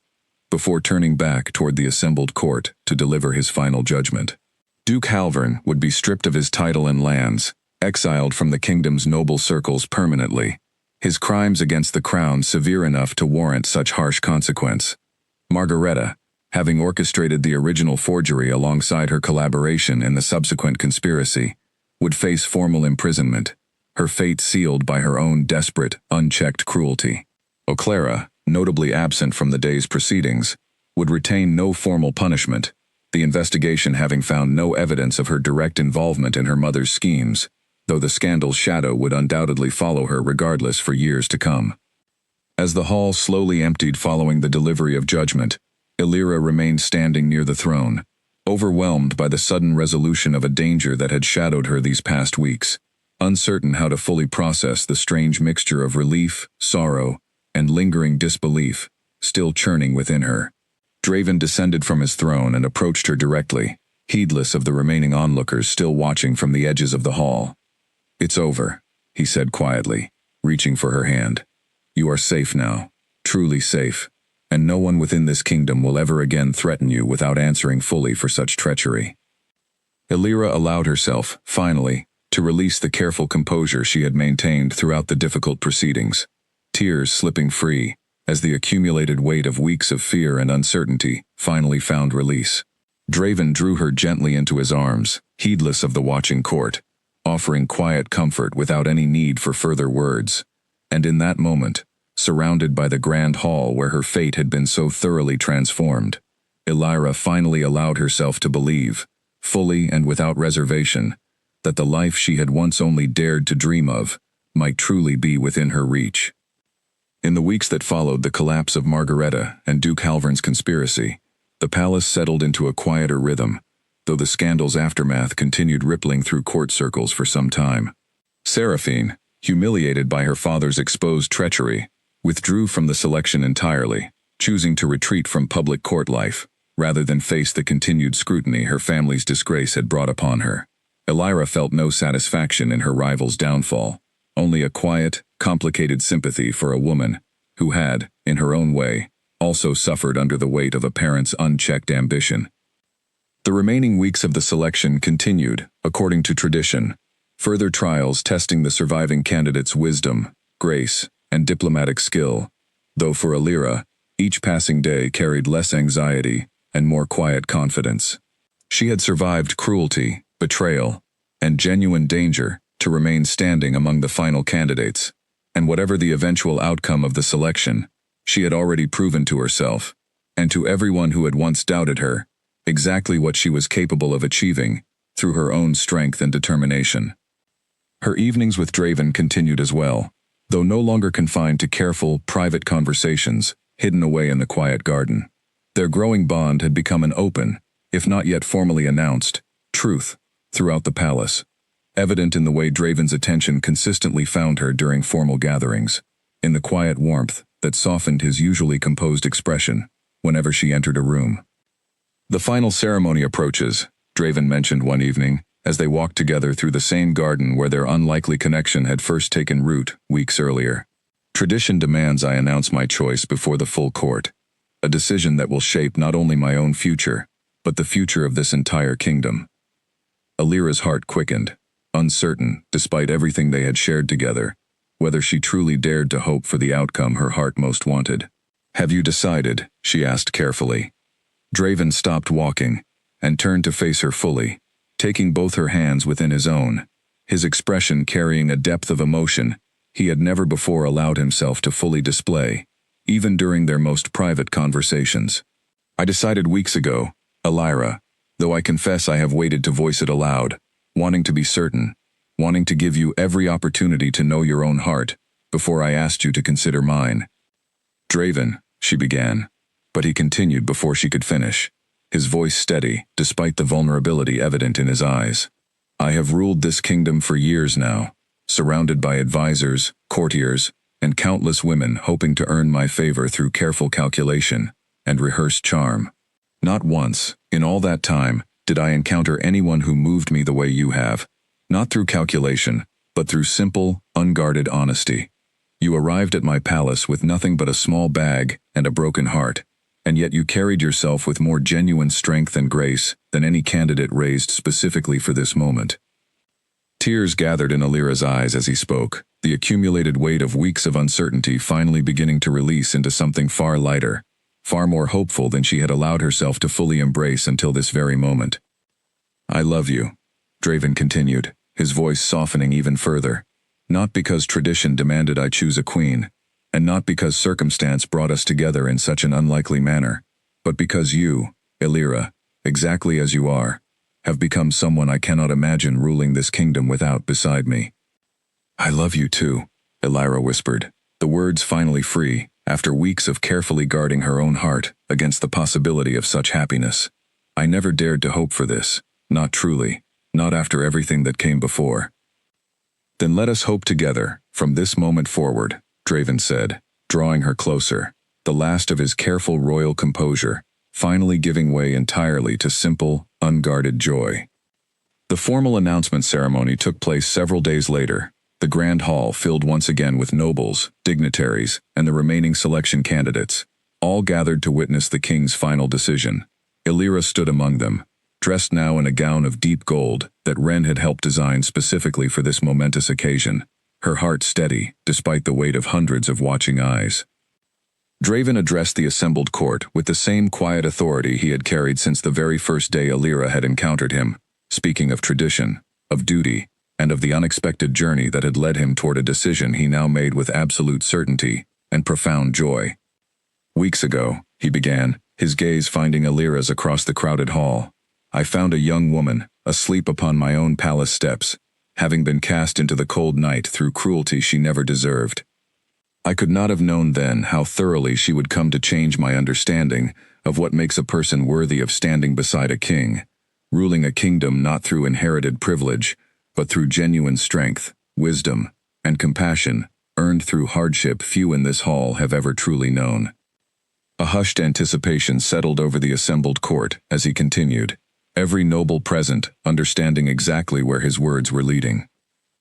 before turning back toward the assembled court to deliver his final judgment. Duke Halvern would be stripped of his title and lands, exiled from the kingdom's noble circles permanently, his crimes against the crown severe enough to warrant such harsh consequence. Margaretha, having orchestrated the original forgery alongside her collaboration in the subsequent conspiracy, would face formal imprisonment, her fate sealed by her own desperate, unchecked cruelty. Oclara, notably absent from the day's proceedings, would retain no formal punishment, the investigation having found no evidence of her direct involvement in her mother's schemes, though the scandal's shadow would undoubtedly follow her regardless for years to come. As the hall slowly emptied following the delivery of judgment, Alira remained standing near the throne, overwhelmed by the sudden resolution of a danger that had shadowed her these past weeks, uncertain how to fully process the strange mixture of relief, sorrow, and lingering disbelief still churning within her. Draven descended from his throne and approached her directly, heedless of the remaining onlookers still watching from the edges of the hall. "It's over," he said quietly, reaching for her hand. "You are safe now, truly safe, and no one within this kingdom will ever again threaten you without answering fully for such treachery." Alira allowed herself, finally, to release the careful composure she had maintained throughout the difficult proceedings, tears slipping free as the accumulated weight of weeks of fear and uncertainty finally found release. Draven drew her gently into his arms, heedless of the watching court, offering quiet comfort without any need for further words, and in that moment, surrounded by the grand hall where her fate had been so thoroughly transformed, Alira finally allowed herself to believe, fully and without reservation, that the life she had once only dared to dream of might truly be within her reach. In the weeks that followed the collapse of Margareta and Duke Halvern's conspiracy, the palace settled into a quieter rhythm, though the scandal's aftermath continued rippling through court circles for some time. Seraphine, humiliated by her father's exposed treachery, withdrew from the selection entirely, choosing to retreat from public court life, rather than face the continued scrutiny her family's disgrace had brought upon her. Elira felt no satisfaction in her rival's downfall, only a quiet, complicated sympathy for a woman who had, in her own way, also suffered under the weight of a parent's unchecked ambition. The remaining weeks of the selection continued, according to tradition, further trials testing the surviving candidate's wisdom, grace, and diplomatic skill, though for Elira, each passing day carried less anxiety and more quiet confidence. She had survived cruelty, betrayal, and genuine danger to remain standing among the final candidates, and whatever the eventual outcome of the selection, she had already proven to herself, and to everyone who had once doubted her, exactly what she was capable of achieving through her own strength and determination. Her evenings with Draven continued as well, though no longer confined to careful, private conversations hidden away in the quiet garden. Their growing bond had become an open, if not yet formally announced, truth throughout the palace, evident in the way Draven's attention consistently found her during formal gatherings, in the quiet warmth that softened his usually composed expression whenever she entered a room. "The final ceremony approaches," Draven mentioned one evening, as they walked together through the same garden where their unlikely connection had first taken root weeks earlier. "Tradition demands I announce my choice before the full court, a decision that will shape not only my own future, but the future of this entire kingdom." Elira's heart quickened, uncertain, despite everything they had shared together, whether she truly dared to hope for the outcome her heart most wanted. "Have you decided?" she asked carefully. Draven stopped walking and turned to face her fully, taking both her hands within his own, his expression carrying a depth of emotion he had never before allowed himself to fully display, even during their most private conversations. "I decided weeks ago, Elira, though I confess I have waited to voice it aloud, wanting to be certain, wanting to give you every opportunity to know your own heart, before I asked you to consider mine." "Draven," she began, but he continued before she could finish, his voice steady, despite the vulnerability evident in his eyes. "I have ruled this kingdom for years now, surrounded by advisors, courtiers, and countless women hoping to earn my favor through careful calculation and rehearsed charm. Not once, in all that time, did I encounter anyone who moved me the way you have, not through calculation, but through simple, unguarded honesty. You arrived at my palace with nothing but a small bag and a broken heart, and yet you carried yourself with more genuine strength and grace than any candidate raised specifically for this moment." Tears gathered in Elira's eyes as he spoke, the accumulated weight of weeks of uncertainty finally beginning to release into something far lighter, far more hopeful than she had allowed herself to fully embrace until this very moment. "I love you," Draven continued, his voice softening even further. "Not because tradition demanded I choose a queen, and not because circumstance brought us together in such an unlikely manner, but because you, Elira, exactly as you are, have become someone I cannot imagine ruling this kingdom without beside me." "I love you too," Elira whispered, the words finally free, after weeks of carefully guarding her own heart against the possibility of such happiness. "I never dared to hope for this, not truly, not after everything that came before." "Then let us hope together, from this moment forward," Draven said, drawing her closer, the last of his careful royal composure, finally giving way entirely to simple, unguarded joy. The formal announcement ceremony took place several days later, the grand hall filled once again with nobles, dignitaries, and the remaining selection candidates, all gathered to witness the king's final decision. Elira stood among them, dressed now in a gown of deep gold that Ren had helped design specifically for this momentous occasion, her heart steady despite the weight of hundreds of watching eyes. Draven addressed the assembled court with the same quiet authority he had carried since the very first day Elira had encountered him, speaking of tradition, of duty, and of the unexpected journey that had led him toward a decision he now made with absolute certainty and profound joy. "Weeks ago," he began, his gaze finding Elira's across the crowded hall, I found a young woman, asleep upon my own palace steps, having been cast into the cold night through cruelty she never deserved. I could not have known then how thoroughly she would come to change my understanding of what makes a person worthy of standing beside a king, ruling a kingdom not through inherited privilege, but through genuine strength, wisdom, and compassion, earned through hardship few in this hall have ever truly known. A hushed anticipation settled over the assembled court as he continued, every noble present understanding exactly where his words were leading.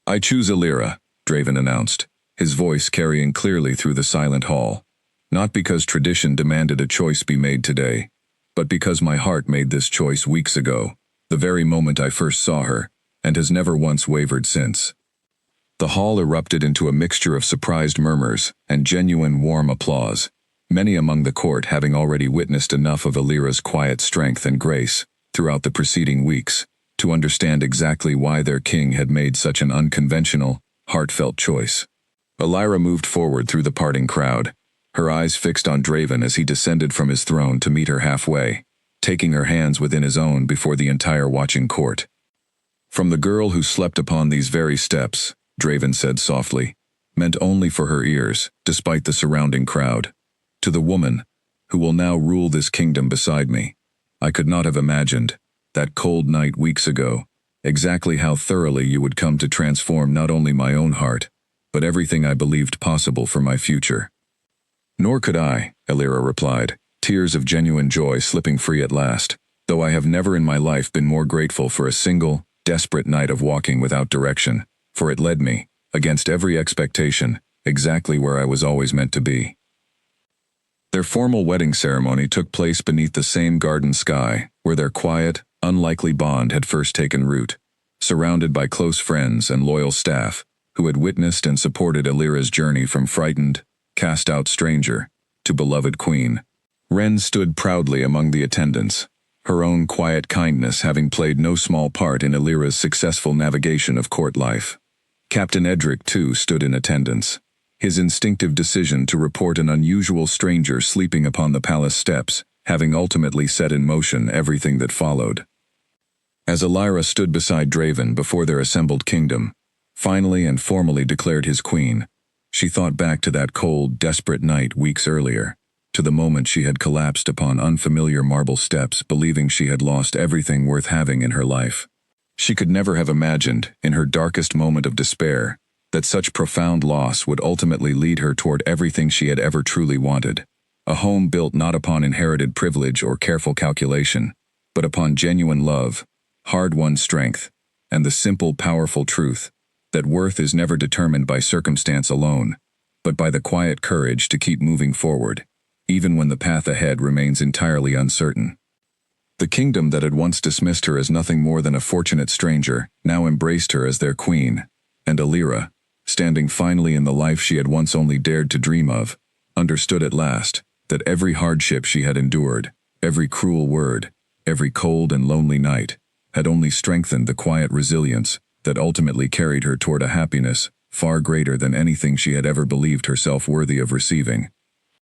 "I choose Illyra," Draven announced, his voice carrying clearly through the silent hall. "Not because tradition demanded a choice be made today, but because my heart made this choice weeks ago, the very moment I first saw her, and has never once wavered since." The hall erupted into a mixture of surprised murmurs and genuine warm applause, many among the court having already witnessed enough of Illyra's quiet strength and grace throughout the preceding weeks to understand exactly why their king had made such an unconventional, heartfelt choice. Illyra moved forward through the parting crowd, her eyes fixed on Draven as he descended from his throne to meet her halfway, taking her hands within his own before the entire watching court. "From the girl who slept upon these very steps," Draven said softly, meant only for her ears, despite the surrounding crowd, "to the woman who will now rule this kingdom beside me. I could not have imagined, that cold night weeks ago, exactly how thoroughly you would come to transform not only my own heart, but everything I believed possible for my future." "Nor could I," Illyra replied, tears of genuine joy slipping free at last, "though I have never in my life been more grateful for a single, desperate night of walking without direction, for it led me, against every expectation, exactly where I was always meant to be." Their formal wedding ceremony took place beneath the same garden sky where their quiet, unlikely bond had first taken root, surrounded by close friends and loyal staff who had witnessed and supported Illyra's journey from frightened, cast-out stranger to beloved queen. Ren stood proudly among the attendants, her own quiet kindness having played no small part in Illyra's successful navigation of court life. Captain Edric, too, stood in attendance, his instinctive decision to report an unusual stranger sleeping upon the palace steps, having ultimately set in motion everything that followed. As Illyra stood beside Draven before their assembled kingdom, finally and formally declared his queen, she thought back to that cold, desperate night weeks earlier, to the moment she had collapsed upon unfamiliar marble steps believing she had lost everything worth having in her life. She could never have imagined, in her darkest moment of despair, that such profound loss would ultimately lead her toward everything she had ever truly wanted, a home built not upon inherited privilege or careful calculation, but upon genuine love, hard-won strength, and the simple, powerful truth that worth is never determined by circumstance alone, but by the quiet courage to keep moving forward, even when the path ahead remains entirely uncertain. The kingdom that had once dismissed her as nothing more than a fortunate stranger now embraced her as their queen, and Illyra, standing finally in the life she had once only dared to dream of, understood at last that every hardship she had endured, every cruel word, every cold and lonely night, had only strengthened the quiet resilience that ultimately carried her toward a happiness far greater than anything she had ever believed herself worthy of receiving.